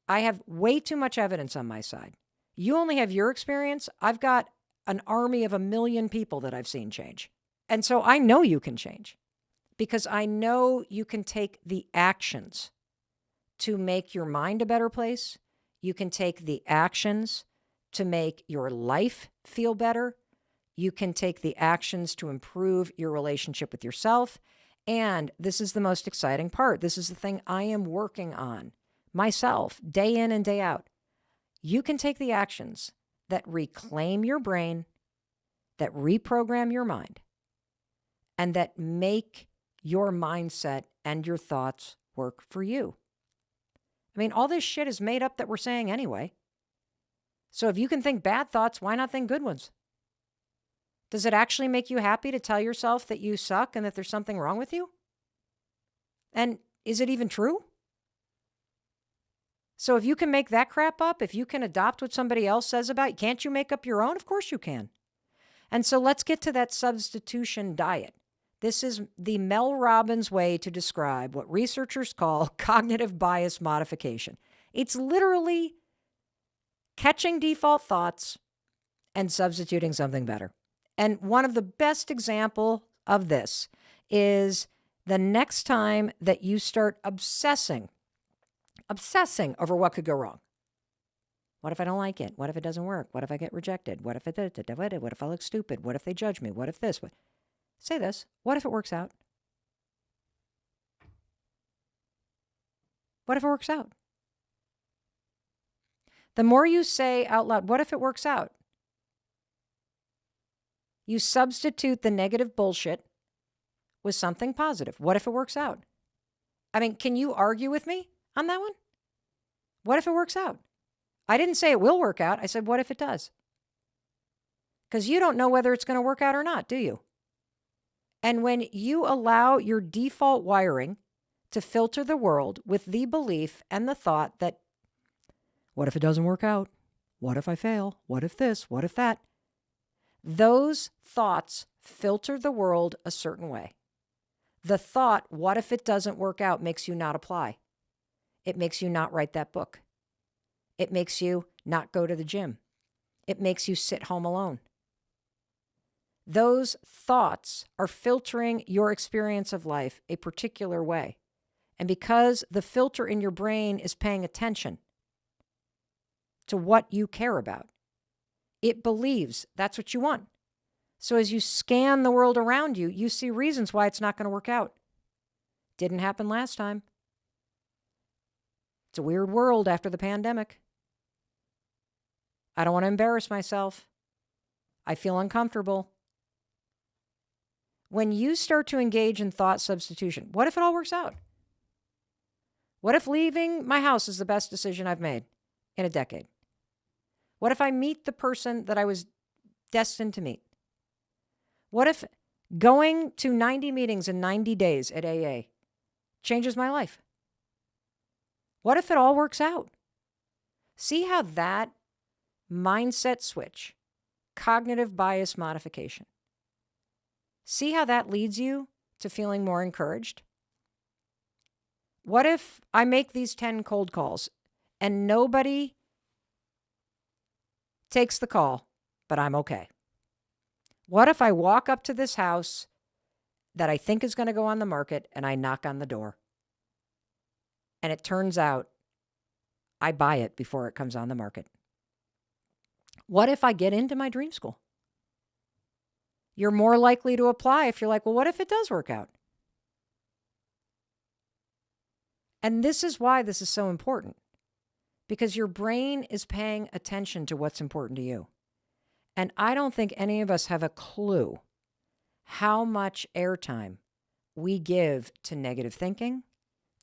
I have way too much evidence on my side. You only have your experience. I've got an army of 1 million people that I've seen change. And so I know you can change because I know you can take the actions to make your mind a better place. You can take the actions to make your life feel better. You can take the actions to improve your relationship with yourself. And this is the most exciting part. This is the thing I am working on myself day in and day out. You can take the actions that reclaim your brain, that reprogram your mind, and that make your mindset and your thoughts work for you. I mean, all this shit is made up that we're saying anyway. So if you can think bad thoughts, why not think good ones? Does it actually make you happy to tell yourself that you suck and that there's something wrong with you? And is it even true? So if you can make that crap up, if you can adopt what somebody else says about you, can't you make up your own? Of course you can. And so let's get to that substitution diet. This is the Mel Robbins way to describe what researchers call cognitive bias modification. It's literally catching default thoughts and substituting something better. And one of the best examples of this is the next time that you start obsessing over what could go wrong. What if I don't like it? What if it doesn't work? What if I get rejected? What if what if I look stupid? What if they judge me? What if this? Say this. What if it works out? What if it works out? The more you say out loud, what if it works out? You substitute the negative bullshit with something positive. What if it works out? I mean, can you argue with me on that one? What if it works out? I didn't say it will work out. I said, what if it does? Because you don't know whether it's going to work out or not, do you? And when you allow your default wiring to filter the world with the belief and the thought that, what if it doesn't work out? What if I fail? What if this? What if that? Those thoughts filter the world a certain way. The thought, what if it doesn't work out, makes you not apply. It makes you not write that book. It makes you not go to the gym. It makes you sit home alone. Those thoughts are filtering your experience of life a particular way. And because the filter in your brain is paying attention to what you care about, it believes that's what you want. So as you scan the world around you, you see reasons why it's not going to work out. Didn't happen last time. It's a weird world after the pandemic. I don't want to embarrass myself. I feel uncomfortable. When you start to engage in thought substitution, what if it all works out? What if leaving my house is the best decision I've made in a decade? What if I meet the person that I was destined to meet? What if going to 90 meetings in 90 days at AA changes my life? What if it all works out? See how that mindset switch, cognitive bias modification, see how that leads you to feeling more encouraged? What if I make these 10 cold calls and nobody takes the call, but I'm okay? What if I walk up to this house that I think is going to go on the market and I knock on the door? And it turns out I buy it before it comes on the market. What if I get into my dream school? You're more likely to apply if you're like, well, what if it does work out? And this is why this is so important, because your brain is paying attention to what's important to you. And I don't think any of us have a clue how much airtime we give to negative thinking,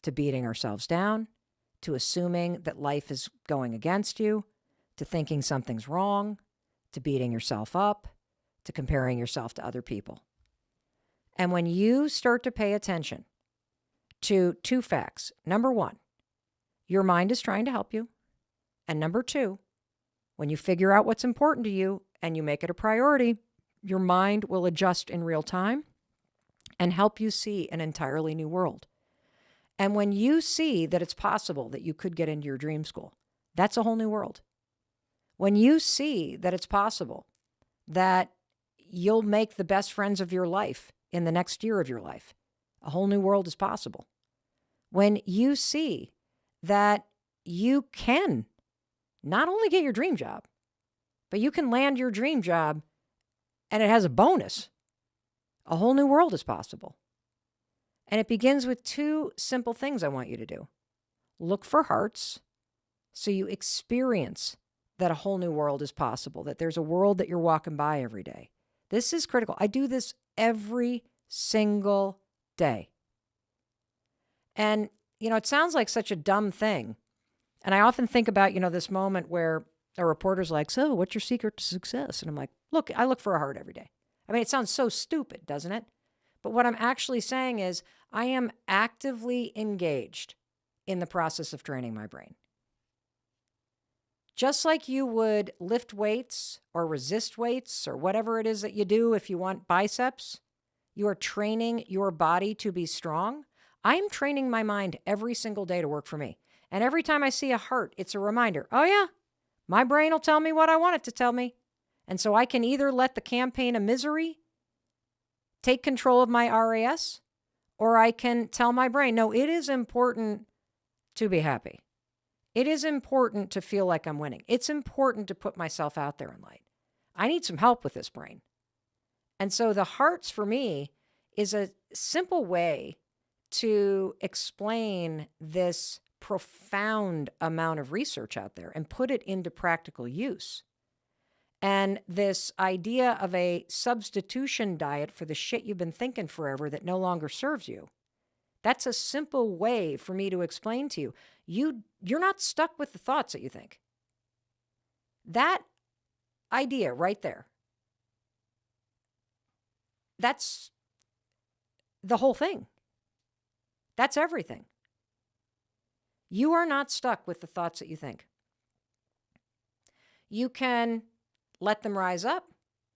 to beating ourselves down, to assuming that life is going against you, to thinking something's wrong, to beating yourself up, to comparing yourself to other people. And when you start to pay attention to two facts, number one, your mind is trying to help you. And number two, when you figure out what's important to you and you make it a priority, your mind will adjust in real time and help you see an entirely new world. And when you see that it's possible that you could get into your dream school, that's a whole new world. When you see that it's possible that you'll make the best friends of your life in the next year of your life, a whole new world is possible. When you see that you can not only get your dream job, but you can land your dream job and it has a bonus, a whole new world is possible. And it begins with two simple things I want you to do. Look for hearts so you experience that a whole new world is possible, that there's a world that you're walking by every day. This is critical. I do this every single day. And, it sounds like such a dumb thing. And I often think about, this moment where a reporter's like, so what's your secret to success? And I'm like, look, I look for a heart every day. I mean, it sounds so stupid, doesn't it? But what I'm actually saying is I am actively engaged in the process of training my brain. Just like you would lift weights or resist weights or whatever it is that you do if you want biceps, you are training your body to be strong. I'm training my mind every single day to work for me. And every time I see a heart, it's a reminder, oh yeah, my brain will tell me what I want it to tell me. And so I can either let the campaign of misery take control of my RAS, or I can tell my brain, no, it is important to be happy. It is important to feel like I'm winning. It's important to put myself out there in light. I need some help with this brain. And so the hearts for me is a simple way to explain this profound amount of research out there and put it into practical use. And this idea of a substitution diet for the shit you've been thinking forever that no longer serves you. That's a simple way for me to explain to you. You're not stuck with the thoughts that you think. That idea right there, that's the whole thing. That's everything. You are not stuck with the thoughts that you think. You can let them rise up,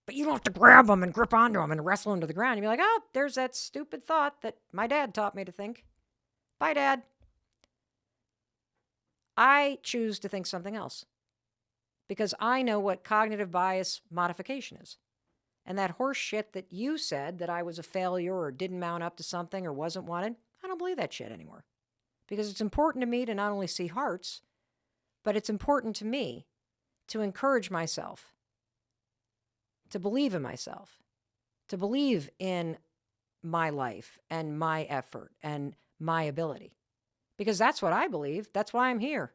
but you don't have to grab them and grip onto them and wrestle them to the ground. You'll be like, oh, there's that stupid thought that my dad taught me to think. Bye, Dad. I choose to think something else. because I know what cognitive bias modification is. And that horse shit that you said that I was a failure or didn't mount up to something or wasn't wanted, I don't believe that shit anymore. Because it's important to me to not only see hearts, but it's important to me to encourage myself, to believe in myself, to believe in my life and my effort and my ability. Because that's what I believe. That's why I'm here.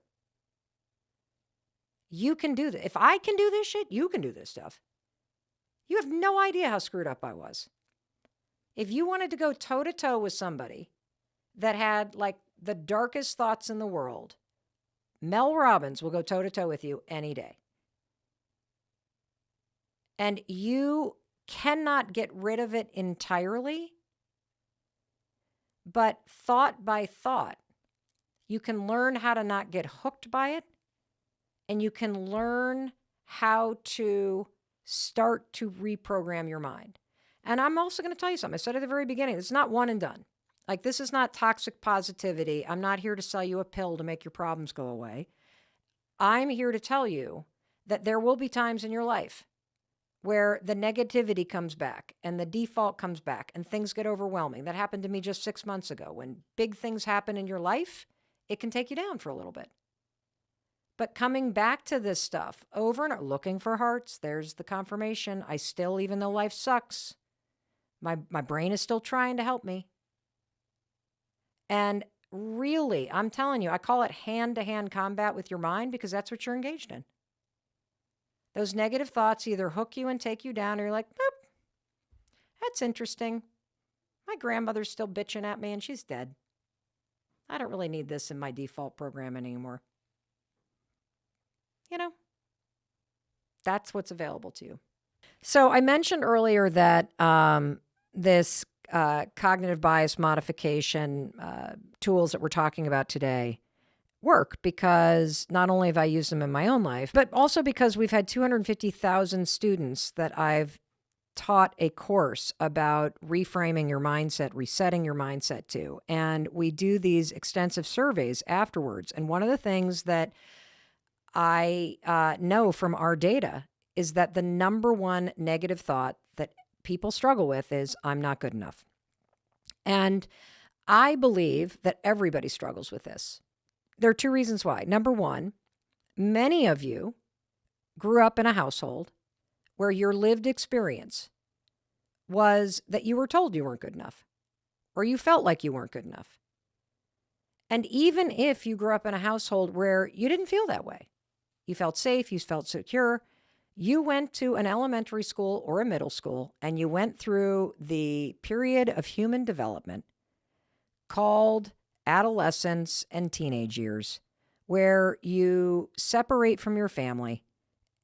You can do this. If I can do this shit, you can do this stuff. You have no idea how screwed up I was. If you wanted to go toe-to-toe with somebody that had like the darkest thoughts in the world, Mel Robbins will go toe-to-toe with you any day. And you cannot get rid of it entirely, but thought by thought, you can learn how to not get hooked by it, and you can learn how to start to reprogram your mind. And I'm also going to tell you something. I said at the very beginning, it's not one and done. Like, this is not toxic positivity. I'm not here to sell you a pill to make your problems go away. I'm here to tell you that there will be times in your life where the negativity comes back and the default comes back and things get overwhelming. That happened to me just 6 months ago. When big things happen in your life, it can take you down for a little bit. But coming back to this stuff over and over, looking for hearts, there's the confirmation. I still, even though life sucks, my brain is still trying to help me. And really, I'm telling you, I call it hand-to-hand combat with your mind because that's what you're engaged in. Those negative thoughts either hook you and take you down, or you're like, boop, that's interesting. My grandmother's still bitching at me and she's dead. I don't really need this in my default program anymore. You know, that's what's available to you. So I mentioned earlier that this cognitive bias modification tools that we're talking about today work because not only have I used them in my own life, but also because we've had 250,000 students that I've taught a course about reframing your mindset, resetting your mindset to. And we do these extensive surveys afterwards. And one of the things that I know from our data is that the number one negative thought that people struggle with is, I'm not good enough. And I believe that everybody struggles with this. There are two reasons why. Number one, many of you grew up in a household where your lived experience was that you were told you weren't good enough, or you felt like you weren't good enough. And even if you grew up in a household where you didn't feel that way, you felt safe, you felt secure, you went to an elementary school or a middle school, and you went through the period of human development called adolescence and teenage years, where you separate from your family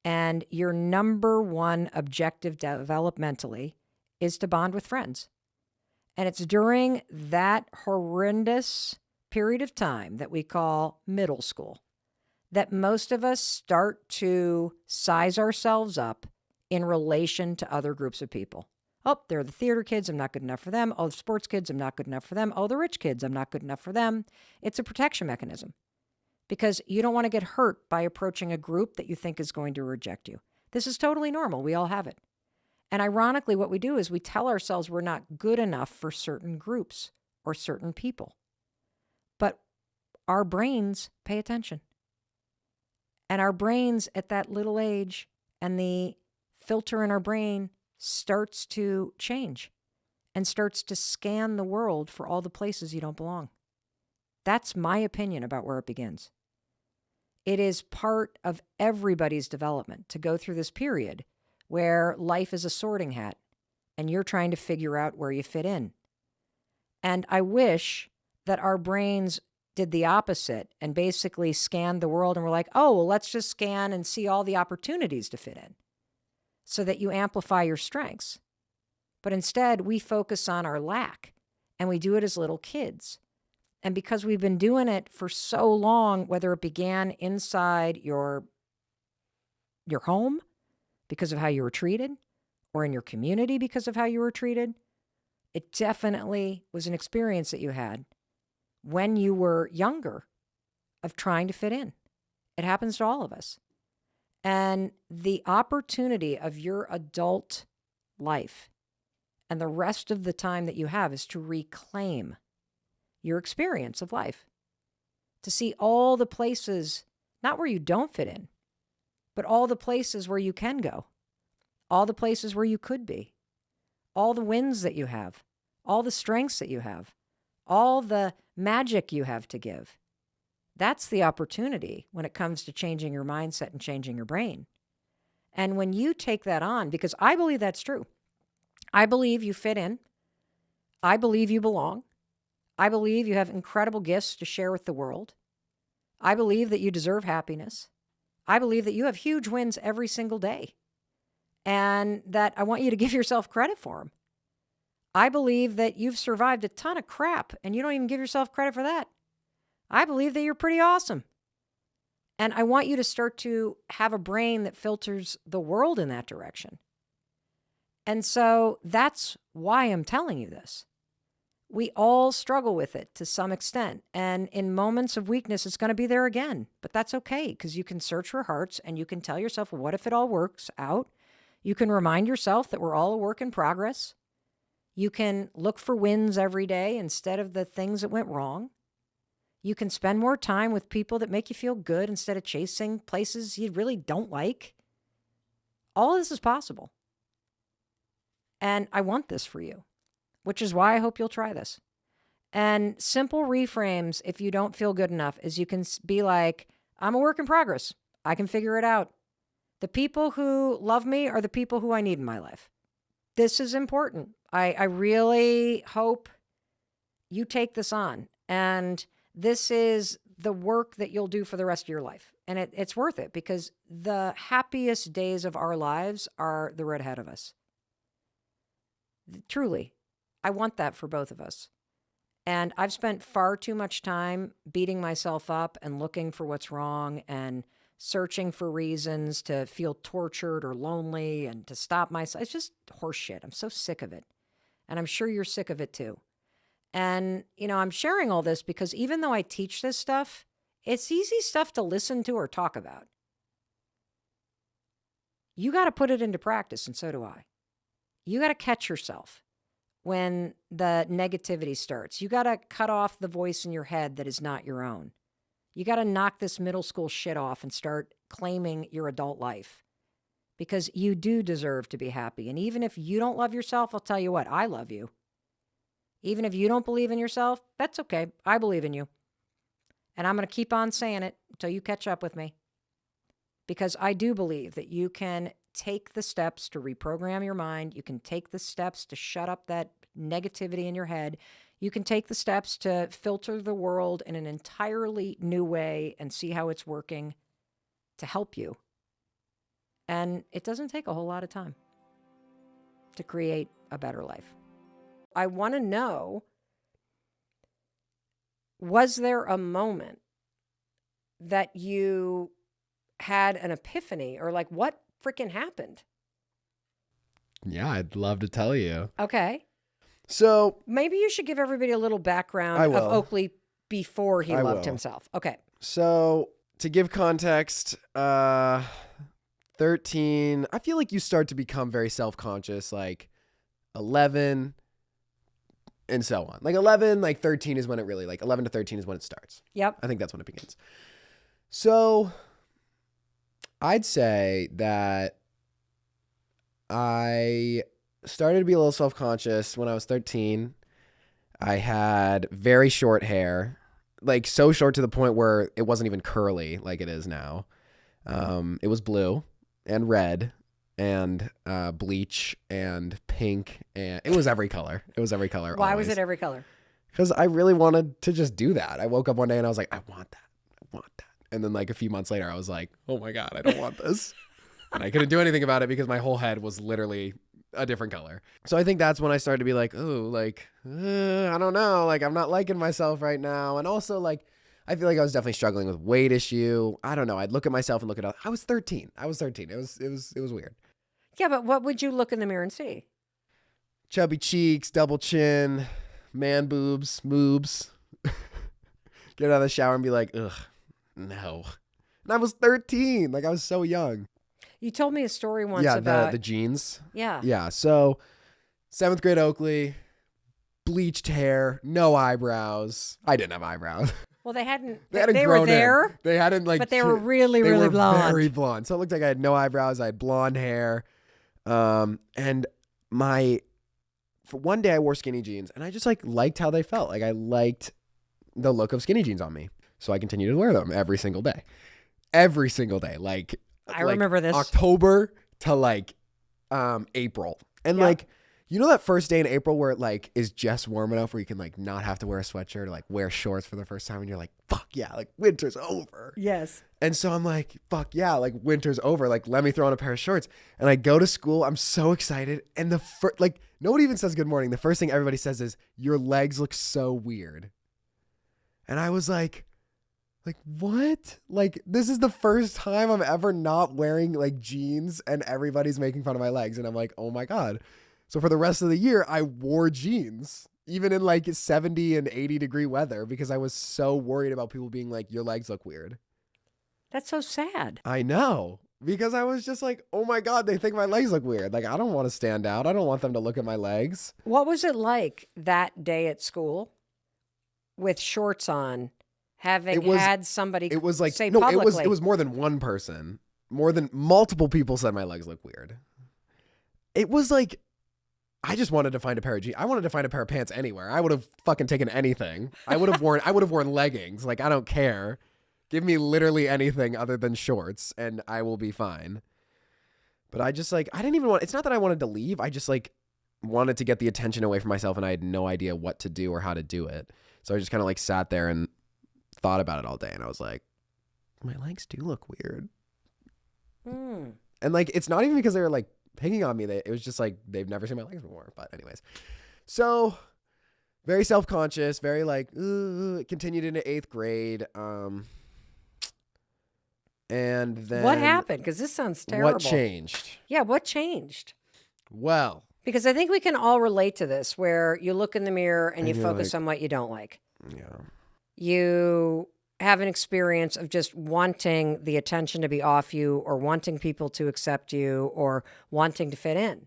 and your number one objective developmentally is to bond with friends. And it's during that horrendous period of time that we call middle school that most of us start to size ourselves up in relation to other groups of people. Oh, they're the theater kids, I'm not good enough for them. Oh, the sports kids, I'm not good enough for them. Oh, the rich kids, I'm not good enough for them. It's a protection mechanism because you don't want to get hurt by approaching a group that you think is going to reject you. This is totally normal. We all have it. And ironically, what we do is we tell ourselves we're not good enough for certain groups or certain people. But our brains pay attention. And our brains at that little age and the filter in our brain starts to change and starts to scan the world for all the places you don't belong. That's my opinion about where it begins. It is part of everybody's development to go through this period where life is a sorting hat and you're trying to figure out where you fit in. And I wish that our brains did the opposite and basically scanned the world and were like, oh, well, let's just scan and see all the opportunities to fit in so that you amplify your strengths. But instead, we focus on our lack, and we do it as little kids. And because we've been doing it for so long, whether it began inside your home because of how you were treated, or in your community because of how you were treated, it definitely was an experience that you had when you were younger of trying to fit in. It happens to all of us. And the opportunity of your adult life and the rest of the time that you have is to reclaim your experience of life, to see all the places, not where you don't fit in, but all the places where you can go, all the places where you could be, all the wins that you have, all the strengths that you have, all the magic you have to give. That's the opportunity when it comes to changing your mindset and changing your brain. And when you take that on, because I believe that's true, I believe you fit in. I believe you belong. I believe you have incredible gifts to share with the world. I believe that you deserve happiness. I believe that you have huge wins every single day, and that I want you to give yourself credit for them. I believe that you've survived a ton of crap, and you don't even give yourself credit for that. I believe that you're pretty awesome. And I want you to start to have a brain that filters the world in that direction. And so that's why I'm telling you this. We all struggle with it to some extent. And in moments of weakness, it's going to be there again. But that's okay, because you can search for hearts and you can tell yourself, well, what if it all works out? You can remind yourself that we're all a work in progress. You can look for wins every day instead of the things that went wrong. You can spend more time with people that make you feel good instead of chasing places you really don't like. All of this is possible. And I want this for you, which is why I hope you'll try this. And simple reframes, if you don't feel good enough, is you can be like, I'm a work in progress. I can figure it out. The people who love me are the people who I need in my life. This is important. I really hope you take this on. And this is the work that you'll do for the rest of your life. And it's worth it, because the happiest days of our lives are the road ahead of us. Truly, I want that for both of us. And I've spent far too much time beating myself up and looking for what's wrong and searching for reasons to feel tortured or lonely and to stop myself. It's just horseshit. I'm so sick of it. And I'm sure you're sick of it too. And, I'm sharing all this because even though I teach this stuff, it's easy stuff to listen to or talk about. You got to put it into practice, and so do I. You got to catch yourself when the negativity starts. You got to cut off the voice in your head that is not your own. You got to knock this middle school shit off and start claiming your adult life, because you do deserve to be happy. And even if you don't love yourself, I'll tell you what, I love you. Even if you don't believe in yourself, that's okay. I believe in you. And I'm going to keep on saying it until you catch up with me. Because I do believe that you can take the steps to reprogram your mind. You can take the steps to shut up that negativity in your head. You can take the steps to filter the world in an entirely new way and see how it's working to help you. And it doesn't take a whole lot of time to create a better life. I want to know, was there a moment that you had an epiphany, or like what freaking happened? Yeah, I'd love to tell you. Okay. So maybe you should give everybody a little background of Oakley before he loved himself. Okay. So to give context, 13, I feel like you start to become very self-conscious, like 11 and so on. Like 11, like 13 is when it really, like 11 to 13 is when it starts. Yep. I think that's when it begins. So I'd say that I started to be a little self-conscious when I was 13. I had very short hair, like so short to the point where it wasn't even curly like it is now. It was blue and red and bleach and pink, and it was every color. It was every color. Why always. was it every color? Because I really wanted to just do that. I woke up one day and I was like, I want that. I want that. And then like a few months later, I was like, oh my God, I don't want this. And I couldn't do anything about it because my whole head was literally a different color. So I think that's when I started to be like, oh, like, I don't know. Like, I'm not liking myself right now. And also like, I feel like I was definitely struggling with weight issue. I don't know. I'd look at myself and look at others. I was 13. It was weird. Yeah, but what would you look in the mirror and see? Chubby cheeks, double chin, man boobs, moobs. Get out of the shower and be like, ugh, no. And I was 13. Like I was so young. You told me a story once Yeah, about the jeans. Yeah. Yeah. So 7th grade Oakley, bleached hair, no eyebrows. I didn't have eyebrows. Well, they hadn't. They hadn't They grown were there. in. They hadn't like. But they were really blonde. Very blonde. So it looked like I had no eyebrows. I had blonde hair, and for one day I wore skinny jeans, and I just like liked how they felt. Like I liked the look of skinny jeans on me, so I continued to wear them every single day. Every single day, like I remember this. October to like April, and Yep. like. You know that first day in April where it like is just warm enough where you can like not have to wear a sweatshirt or like wear shorts for the first time and you're like, fuck yeah, like winter's over. Yes. And so I'm like, fuck yeah, like winter's over. Like let me throw on a pair of shorts. And I go to school. I'm so excited. And the first, like nobody even says good morning. The first thing everybody says is your legs look so weird. And I was like what? Like this is the first time I'm ever not wearing like jeans and everybody's making fun of my legs. And I'm like, oh my God. So for the rest of the year, I wore jeans, even in like 70 and 80 degree weather, because I was so worried about people being like, your legs look weird. That's so sad. I know, because I was just like, oh my God, they think my legs look weird. Like, I don't want to stand out. I don't want them to look at my legs. What was it like that day at school with shorts on, having had somebody It was like, say no, publicly? it was more than one person. More than multiple people said my legs look weird. It was like, I just wanted to find a pair of jeans. I wanted to find a pair of pants anywhere. I would have fucking taken anything. I would have worn leggings. Like, I don't care. Give me literally anything other than shorts and I will be fine. But I just like, I didn't even want, it's not that I wanted to leave. I just like wanted to get the attention away from myself and I had no idea what to do or how to do it. So I just kind of like sat there and thought about it all day. And I was like, my legs do look weird. And like, it's not even because they were like, picking on me. It was just like they've never seen my legs before. But anyways, so very self-conscious, very like continued into 8th grade. And then What happened? Because this sounds terrible. What changed? Yeah, what changed? Well, Because I think we can all relate to this, where you look in the mirror and you you're focus like- on what you don't like. yeah. You have an experience of just wanting the attention to be off you, or wanting people to accept you, or wanting to fit in.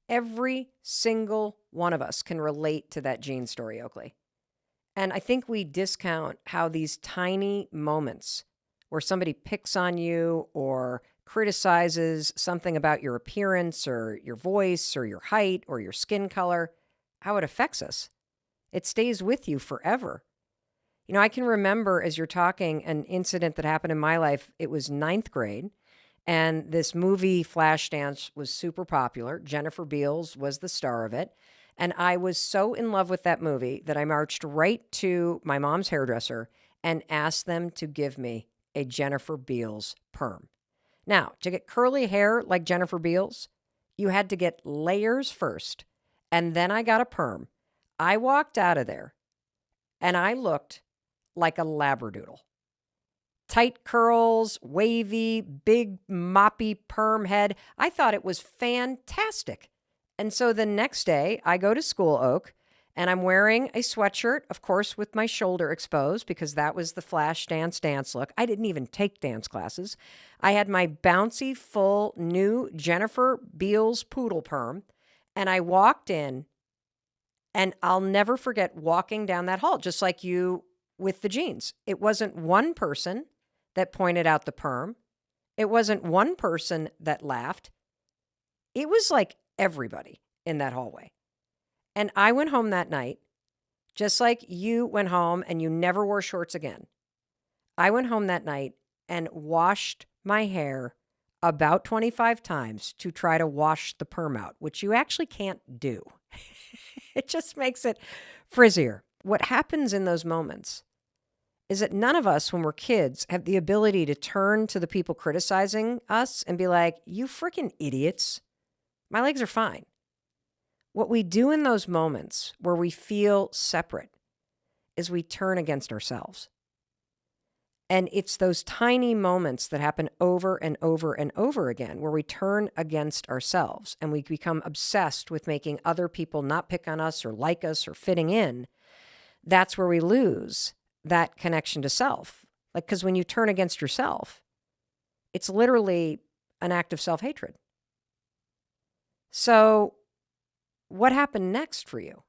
Every single one of us can relate to that jean story, Oakley. And I think we discount how these tiny moments where somebody picks on you or criticizes something about your appearance or your voice or your height or your skin color, how it affects us. It stays with you forever. You know, I can remember, as you're talking, an incident that happened in my life. It was 9th grade, and this movie Flashdance was super popular. Jennifer Beals was the star of it. And I was so in love with that movie that I marched right to my mom's hairdresser and asked them to give me a Jennifer Beals perm. Now, to get curly hair like Jennifer Beals, you had to get layers first, and then I got a perm. I walked out of there, and I looked like a labradoodle. Tight curls, wavy, big moppy perm head. I thought it was fantastic. And so the next day I go to school, Oak, and I'm wearing a sweatshirt, of course, with my shoulder exposed, because that was the Flashdance dance look. I didn't even take dance classes. I had my bouncy, full, new Jennifer Beals poodle perm, and I walked in, and I'll never forget walking down that hall, just like you with the jeans. It wasn't one person that pointed out the perm. It wasn't one person that laughed. It was like everybody in that hallway. And I went home that night, just like you went home and you never wore shorts again. I went home that night and washed my hair about 25 times to try to wash the perm out, which you actually can't do. It just makes it frizzier. What happens in those moments is that none of us, when we're kids, have the ability to turn to the people criticizing us and be like, you freaking idiots. My legs are fine. What we do in those moments where we feel separate is we turn against ourselves. And it's those tiny moments that happen over and over and over again where we turn against ourselves and we become obsessed with making other people not pick on us or like us or fitting in. That's where we lose that connection to self. Like, because when you turn against yourself, it's literally an act of self-hatred. So what happened next for you?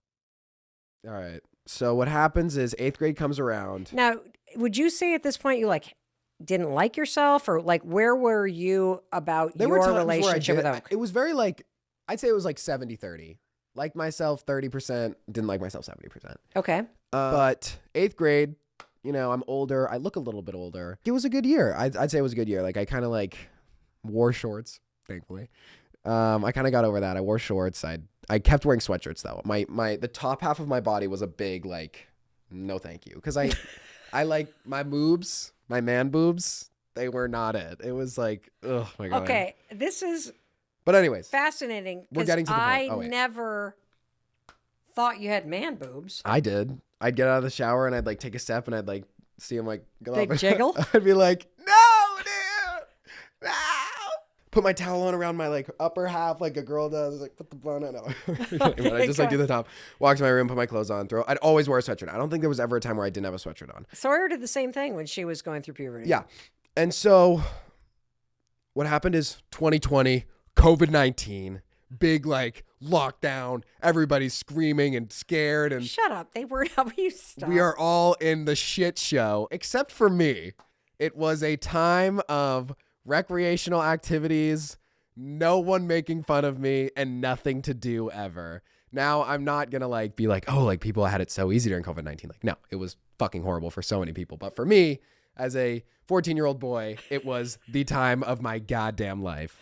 All right. So what happens is 8th grade comes around. Now, would you say at this point you like didn't like yourself, or like where were you about There were your times relationship with where Oak? it was very like, I'd say it was like 70-30. Liked myself 30%, didn't like myself 70%. Okay. But 8th grade, you know, I'm older. I look a little bit older. It was a good year. I'd say it was a good year. Like I kind of like wore shorts, thankfully. I kind of got over that. I wore shorts. I kept wearing sweatshirts though. The top half of my body was a big like, no thank you. Cause I like my boobs, my man boobs. They were not it. It was like, oh my God. Okay. This is But anyways, fascinating. we're getting to the point. I Oh, wait. never thought you had man boobs. I did. I'd get out of the shower and I'd like take a step and I'd like see him like go Big up. jiggle? I'd be like, no, dude, no. Put my towel on around my like upper half like a girl does. Like put the bun on. No. I just like do the top. Walk to my room, put my clothes on, I'd always wear a sweatshirt. I don't think there was ever a time where I didn't have a sweatshirt on. Sawyer did the same thing when she was going through puberty. Yeah. And so what happened is 2020, COVID-19, big like lockdown. Everybody's screaming and scared and Shut up. They weren't. How you stop? we are all in the shit show, except for me. It was a time of recreational activities, no one making fun of me, and nothing to do ever. Now, I'm not going to like be like, oh, like people had it so easy during COVID-19. Like, no, it was fucking horrible for so many people. But for me, as a 14-year-old boy, it was the time of my goddamn life.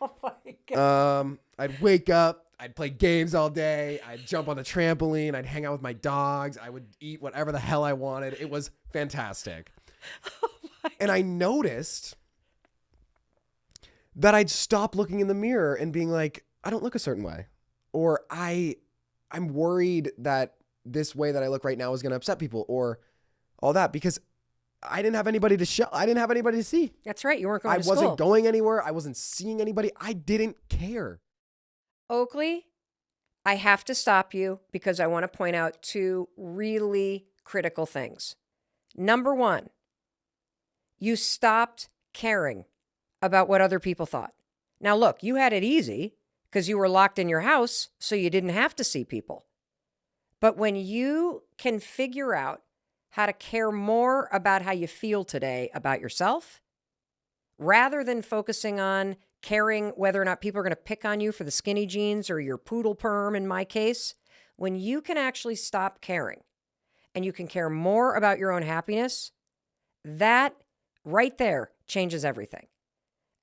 Oh my God. I'd wake up, I'd play games all day, I'd jump on the trampoline, I'd hang out with my dogs, I would eat whatever the hell I wanted. It was fantastic. And I noticed that I'd stop looking in the mirror and being like, I don't look a certain way. Or I'm worried that this way that I look right now is going to upset people or all that, because I didn't have anybody to show. I didn't have anybody to see. That's right. You weren't going to school. I wasn't going anywhere. I wasn't seeing anybody. I didn't care. Oakley, I have to stop you because I want to point out two really critical things. Number one, you stopped caring about what other people thought. Now, look, you had it easy because you were locked in your house, so you didn't have to see people. But when you can figure out how to care more about how you feel today about yourself, rather than focusing on caring whether or not people are going to pick on you for the skinny jeans or your poodle perm, in my case, when you can actually stop caring and you can care more about your own happiness, that right there changes everything.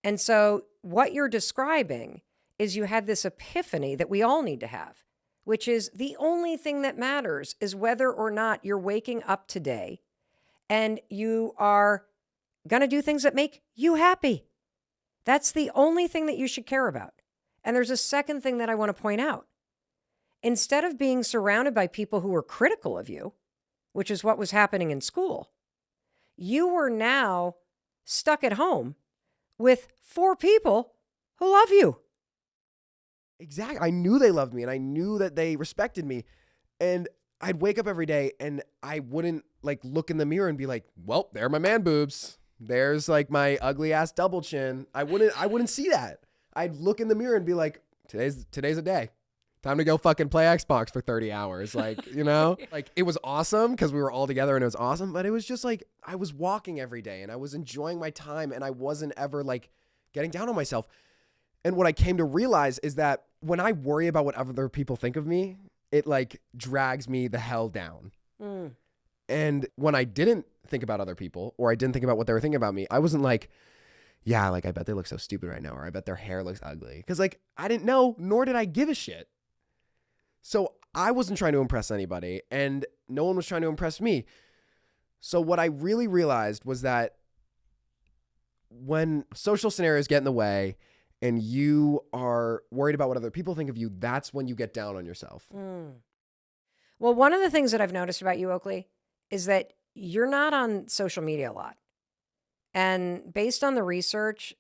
And so what you're describing is you had this epiphany that we all need to have, which is the only thing that matters is whether or not you're waking up today and you are going to do things that make you happy. That's the only thing that you should care about. And there's a second thing that I want to point out. Instead of being surrounded by people who were critical of you, which is what was happening in school, you were now stuck at home with 4 people who love you. Exactly. I knew they loved me and I knew that they respected me. And I'd wake up every day and I wouldn't like look in the mirror and be like, well, there are my man boobs. There's like my ugly ass double chin. I wouldn't see that. I'd look in the mirror and be like, today's a day. Time to go fucking play Xbox for 30 hours. Like, you know, like it was awesome because we were all together and it was awesome. But it was just like, I was walking every day and I was enjoying my time and I wasn't ever like getting down on myself. And what I came to realize is that when I worry about what other people think of me, it like drags me the hell down. Mm. And when I didn't think about other people or I didn't think about what they were thinking about me, I wasn't like, yeah, like I bet they look so stupid right now, or I bet their hair looks ugly. Because like I didn't know, nor did I give a shit. So I wasn't trying to impress anybody and no one was trying to impress me. So what I really realized was that when social scenarios get in the way and you are worried about what other people think of you, that's when you get down on yourself. Mm. Well, one of the things that I've noticed about you, Oakley, is that you're not on social media a lot. And based on the research,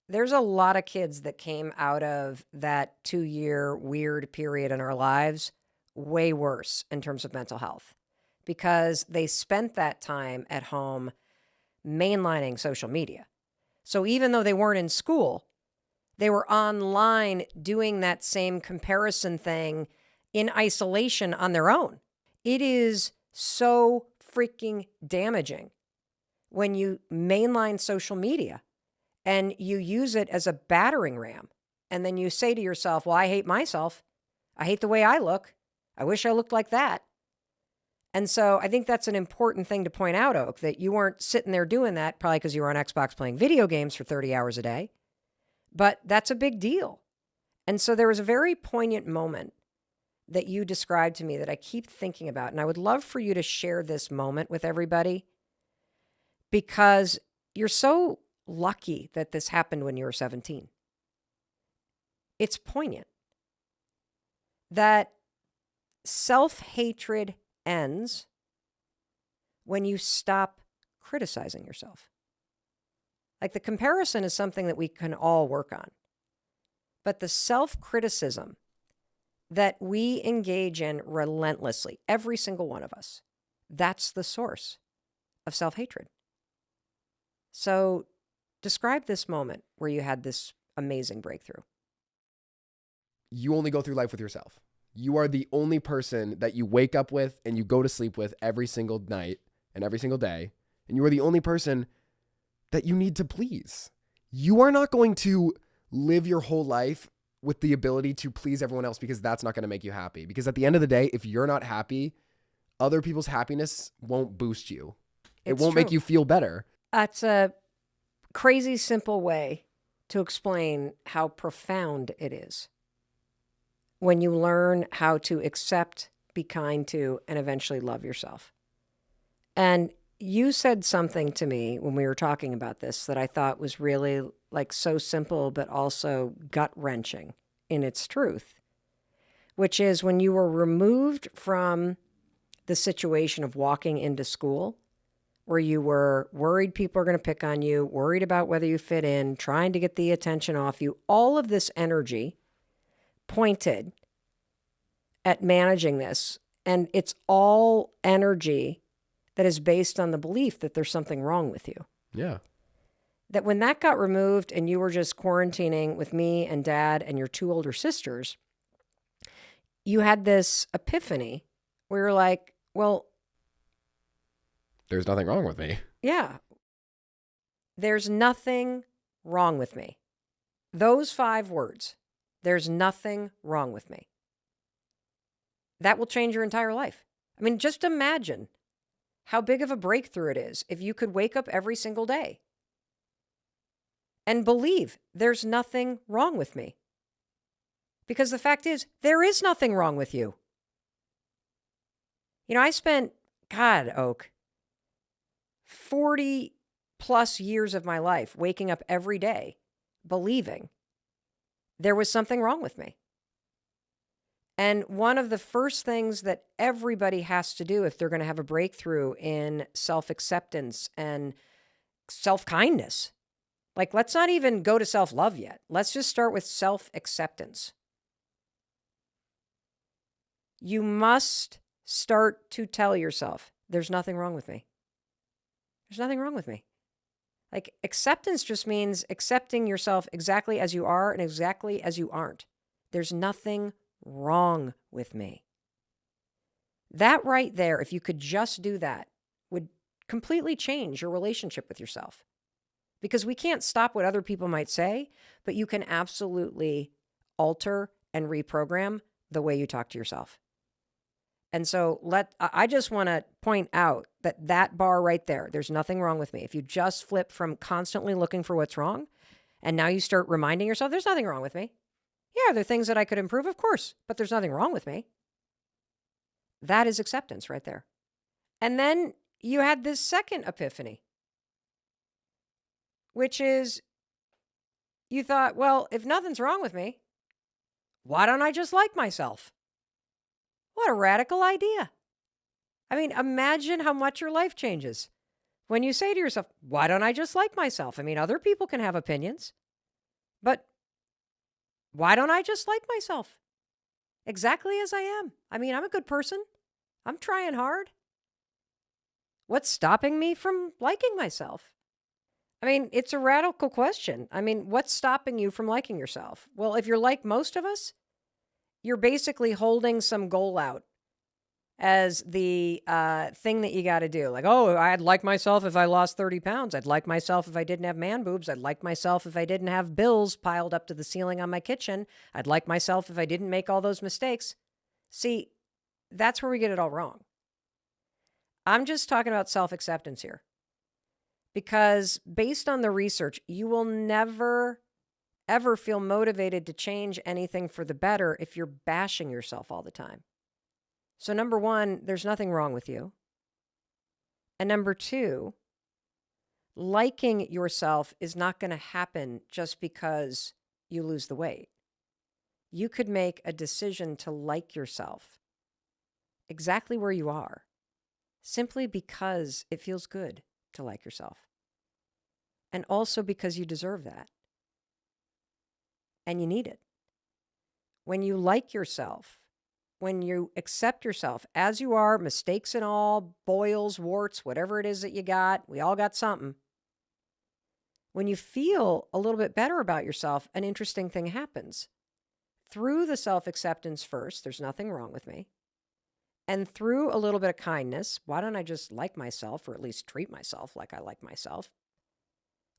there's a lot of kids that came out of that 2-year weird period in our lives way worse in terms of mental health because they spent that time at home mainlining social media. So even though they weren't in school, they were online doing that same comparison thing in isolation on their own. It is so freaking damaging when you mainline social media and you use it as a battering ram. And then you say to yourself, well, I hate myself. I hate the way I look. I wish I looked like that. And so I think that's an important thing to point out, Oak, that you weren't sitting there doing that probably because you were on Xbox playing video games for 30 hours a day. But that's a big deal. And so there was a very poignant moment that you described to me that I keep thinking about. And I would love for you to share this moment with everybody because you're so lucky that this happened when you were 17. It's poignant that self-hatred ends when you stop criticizing yourself. Like the comparison is something that we can all work on. But the self-criticism that we engage in relentlessly, every single one of us, that's the source of self-hatred. So describe this moment where you had this amazing breakthrough. You only go through life with yourself. You are the only person that you wake up with and you go to sleep with every single night and every single day. And you are the only person that you need to please. You are not going to live your whole life with the ability to please everyone else because that's not going to make you happy. Because at the end of the day, if you're not happy, other people's happiness won't boost you. It won't make you feel better. That's a crazy simple way to explain how profound it is when you learn how to accept, be kind to, and eventually love yourself. And you said something to me when we were talking about this that I thought was really like so simple, but also gut-wrenching in its truth, which is when you were removed from the situation of walking into school, where you were worried people are going to pick on you, worried about whether you fit in, trying to get the attention off you, all of this energy pointed at managing this. And it's all energy that is based on the belief that there's something wrong with you. Yeah. That when that got removed and you were just quarantining with me and Dad and your two older sisters, you had this epiphany where you're like, well, there's nothing wrong with me. Yeah. There's nothing wrong with me. Those 5 words, there's nothing wrong with me. That will change your entire life. I mean, just imagine how big of a breakthrough it is if you could wake up every single day and believe there's nothing wrong with me. Because the fact is, there is nothing wrong with you. You know, I spent, God, Oak, 40 plus years of my life waking up every day believing there was something wrong with me. And one of the first things that everybody has to do if they're going to have a breakthrough in self-acceptance and self-kindness, like let's not even go to self-love yet. Let's just start with self-acceptance. You must start to tell yourself, there's nothing wrong with me. There's nothing wrong with me. Like acceptance just means accepting yourself exactly as you are and exactly as you aren't. There's nothing wrong with me. That right there, if you could just do that, would completely change your relationship with yourself. Because we can't stop what other people might say, but you can absolutely alter and reprogram the way you talk to yourself. And so I just want to point out that bar right there, there's nothing wrong with me. If you just flip from constantly looking for what's wrong, and now you start reminding yourself, there's nothing wrong with me. Yeah, there are things that I could improve, of course, but there's nothing wrong with me. That is acceptance right there. And then you had this second epiphany, which is you thought, well, if nothing's wrong with me, why don't I just like myself? What a radical idea. I mean, imagine how much your life changes when you say to yourself, why don't I just like myself? I mean, other people can have opinions, but why don't I just like myself exactly as I am? I mean, I'm a good person. I'm trying hard. What's stopping me from liking myself? I mean, it's a radical question. I mean, what's stopping you from liking yourself? Well, if you're like most of us, you're basically holding some goal out as the thing that you got to do. Like, oh, I'd like myself if I lost 30 pounds. I'd like myself if I didn't have man boobs. I'd like myself if I didn't have bills piled up to the ceiling on my kitchen. I'd like myself if I didn't make all those mistakes. See, that's where we get it all wrong. I'm just talking about self-acceptance here. Because based on the research, you will never, ever feel motivated to change anything for the better if you're bashing yourself all the time. So number one, there's nothing wrong with you. And number two, liking yourself is not going to happen just because you lose the weight. You could make a decision to like yourself exactly where you are, simply because it feels good to like yourself. And also because you deserve that. And you need it. When you like yourself, when you accept yourself as you are, mistakes and all, boils, warts, whatever it is that you got, we all got something. When you feel a little bit better about yourself, an interesting thing happens. Through the self-acceptance first, there's nothing wrong with me. And through a little bit of kindness, why don't I just like myself, or at least treat myself like I like myself?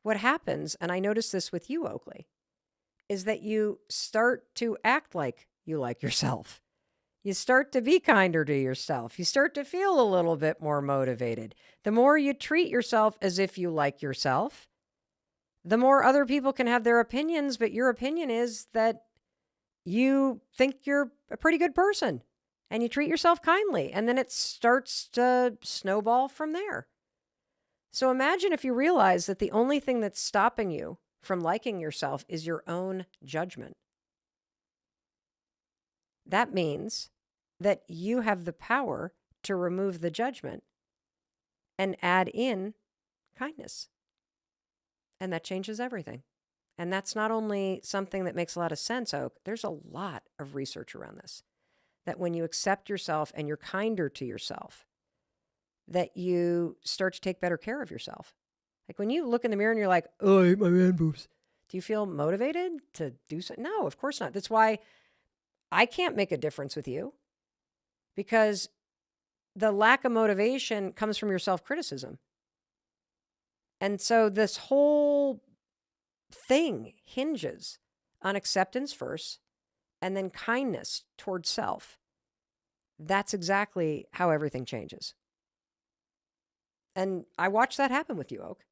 What happens, and I noticed this with you, Oakley, is that you start to act like you like yourself. You start to be kinder to yourself. You start to feel a little bit more motivated. The more you treat yourself as if you like yourself, the more other people can have their opinions, but your opinion is that you think you're a pretty good person and you treat yourself kindly, and then it starts to snowball from there. So imagine if you realize that the only thing that's stopping you from liking yourself is your own judgment. That means that you have the power to remove the judgment and add in kindness. And that changes everything. And that's not only something that makes a lot of sense, Oak. There's a lot of research around this. That when you accept yourself and you're kinder to yourself, that you start to take better care of yourself. Like when you look in the mirror and you're like, oh, I hate my man boobs. Do you feel motivated to do so? No, of course not. That's why I can't make a difference with you, because the lack of motivation comes from your self-criticism. And so this whole thing hinges on acceptance first and then kindness towards self. That's exactly how everything changes. And I watched that happen with you, Oak.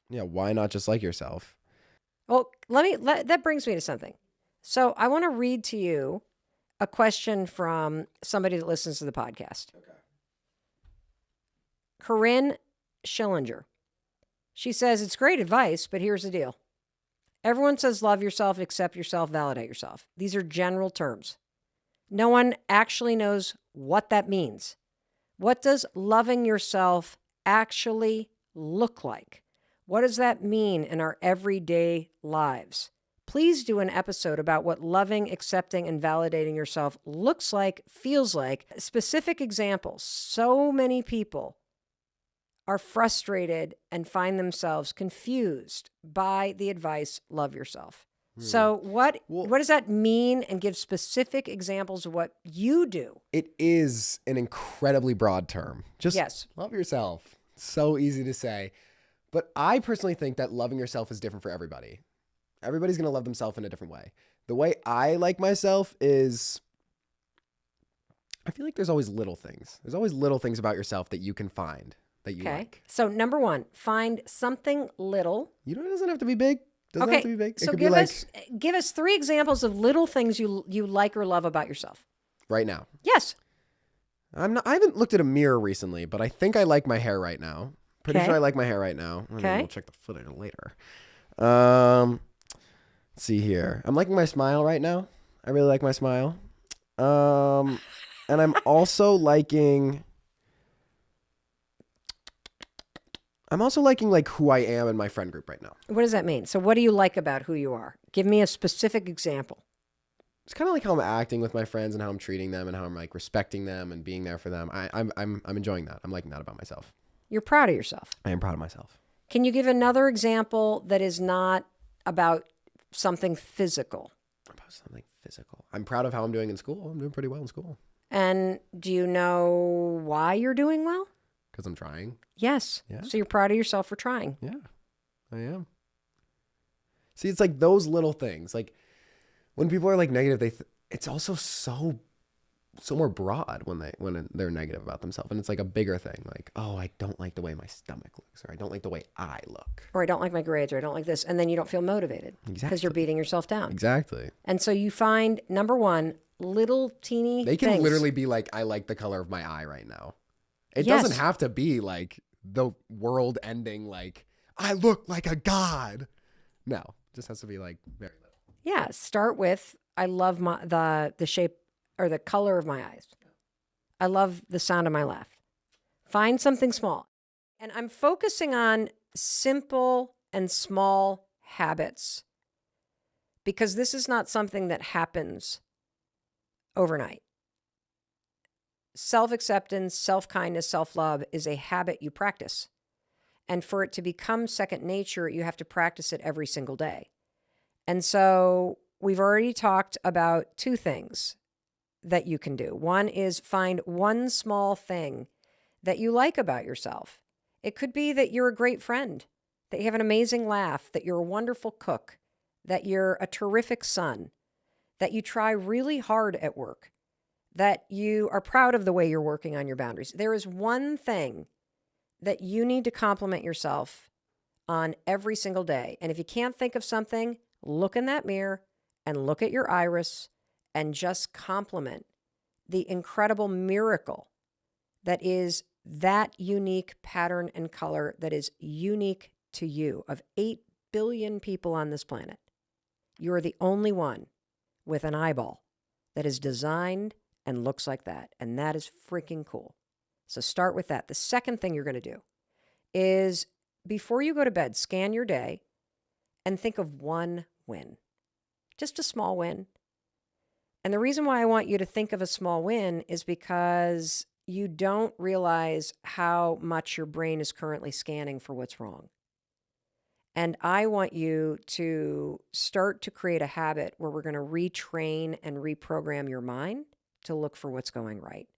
Yeah, why not just like yourself? Well, that brings me to something. So I want to read to you a question from somebody that listens to the podcast. Okay. Corinne Schillinger. She says, it's great advice, but here's the deal. Everyone says love yourself, accept yourself, validate yourself. These are general terms. No one actually knows what that means. What does loving yourself actually look like? What does that mean in our everyday lives? Please do an episode about what loving, accepting, and validating yourself looks like, feels like, specific examples. So many people are frustrated and find themselves confused by the advice, love yourself. So what does that mean? And give specific examples of what you do. It is an incredibly broad term. Just love yourself. So easy to say. But I personally think that loving yourself is different for everybody. Everybody's going to love themselves in a different way. The way I like myself is, I feel like there's always little things. There's always little things about yourself that you can find that you like. So number one, find something little. It doesn't have to be big. Doesn't have to be big. It so could give us 3 examples of little things you like or love about yourself. Right now. Yes. I haven't looked at a mirror recently, but I think I like my hair right now. Pretty sure I like my hair right now. Okay. We'll check the footage later. Let's see here. I'm liking my smile right now. I really like my smile. And I'm also liking like who I am in my friend group right now. What does that mean? So what do you like about who you are? Give me a specific example. it's kind of like how I'm acting with my friends and how I'm treating them and how I'm like respecting them and being there for them. I'm enjoying that. I'm liking that about myself. You're proud of yourself. I am proud of myself. Can you give another example that is not about something physical? About something physical. I'm proud of how I'm doing in school. I'm doing pretty well in school. And do you know why you're doing well? Because I'm trying. Yes. Yeah. So you're proud of yourself for trying. Yeah, I am. See, it's like those little things. Like when people are like negative, it's also so more broad when they're negative about themselves, and it's like a bigger thing. Like, oh, I don't like the way my stomach looks, or I don't like the way I look, Or I don't like my grades, or I don't like this. And then you don't feel motivated because you're beating yourself down. Exactly. And so you find, number one, little teeny They can things. literally be like, I like the color of my eye right now. It Yes. doesn't have to be like the world ending, like, I look like a god. No, it just has to be like very little. Yeah. Start with, I love the shape or the color of my eyes. I love the sound of my laugh. Find something small. And I'm focusing on simple and small habits because this is not something that happens overnight. Self-acceptance, self-kindness, self-love is a habit you practice. And for it to become second nature, you have to practice it every single day. And so we've already talked about two things that you can do. One is find one small thing that you like about yourself. It could be that you're a great friend, that you have an amazing laugh, that you're a wonderful cook, that you're a terrific son, that you try really hard at work, that you are proud of the way you're working on your boundaries. There is one thing that you need to compliment yourself on every single day. And if you can't think of something, look in that mirror and look at your iris and just compliment the incredible miracle that is that unique pattern and color that is unique to you. Of 8 billion people on this planet, you're the only one with an eyeball that is designed and looks like that. And that is freaking cool. So start with that. The second thing you're going to do is before you go to bed, scan your day and think of one win, just a small win. And the reason why I want you to think of a small win is because you don't realize how much your brain is currently scanning for what's wrong. And I want you to start to create a habit where we're going to retrain and reprogram your mind to look for what's going right.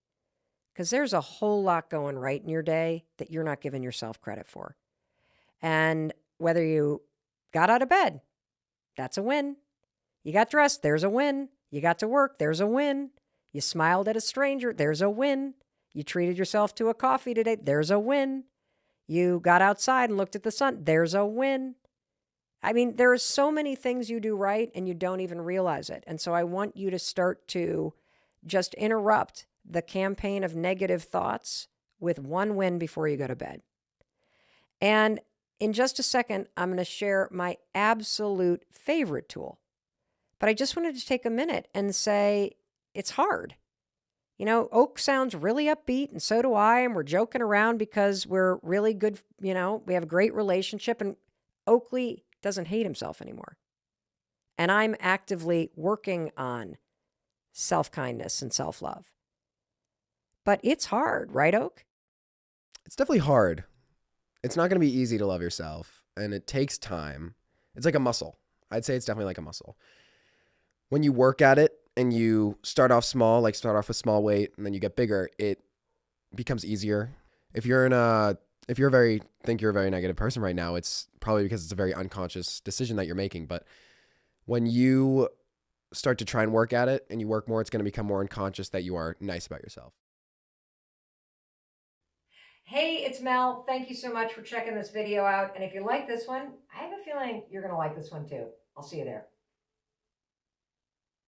Because there's a whole lot going right in your day that you're not giving yourself credit for. And whether you got out of bed, that's a win. You got dressed, there's a win. You got to work, there's a win. You smiled at a stranger, there's a win. You treated yourself to a coffee today, there's a win. You got outside and looked at the sun, there's a win. I mean, there are so many things you do right and you don't even realize it. And so I want you to start to just interrupt the campaign of negative thoughts with one win before you go to bed. And in just a second, I'm going to share my absolute favorite tool. But I just wanted to take a minute and say, it's hard. You know, Oak sounds really upbeat, and so do I, and we're joking around because we're really good, we have a great relationship, and Oakley doesn't hate himself anymore. And I'm actively working on self-kindness and self-love. But it's hard, right, Oak? It's definitely hard. It's not going to be easy to love yourself, and it takes time. It's like a muscle. I'd say it's definitely like a muscle. When you work at it and you start off small, like start off with small weight, and then you get bigger, it becomes easier. If you're think you're a very negative person right now, it's probably because it's a very unconscious decision that you're making. But when you start to try and work at it and you work more, it's going to become more unconscious that you are nice about yourself. Hey, it's Mel. Thank you so much for checking this video out. And if you like this one, I have a feeling you're going to like this one too. I'll see you there.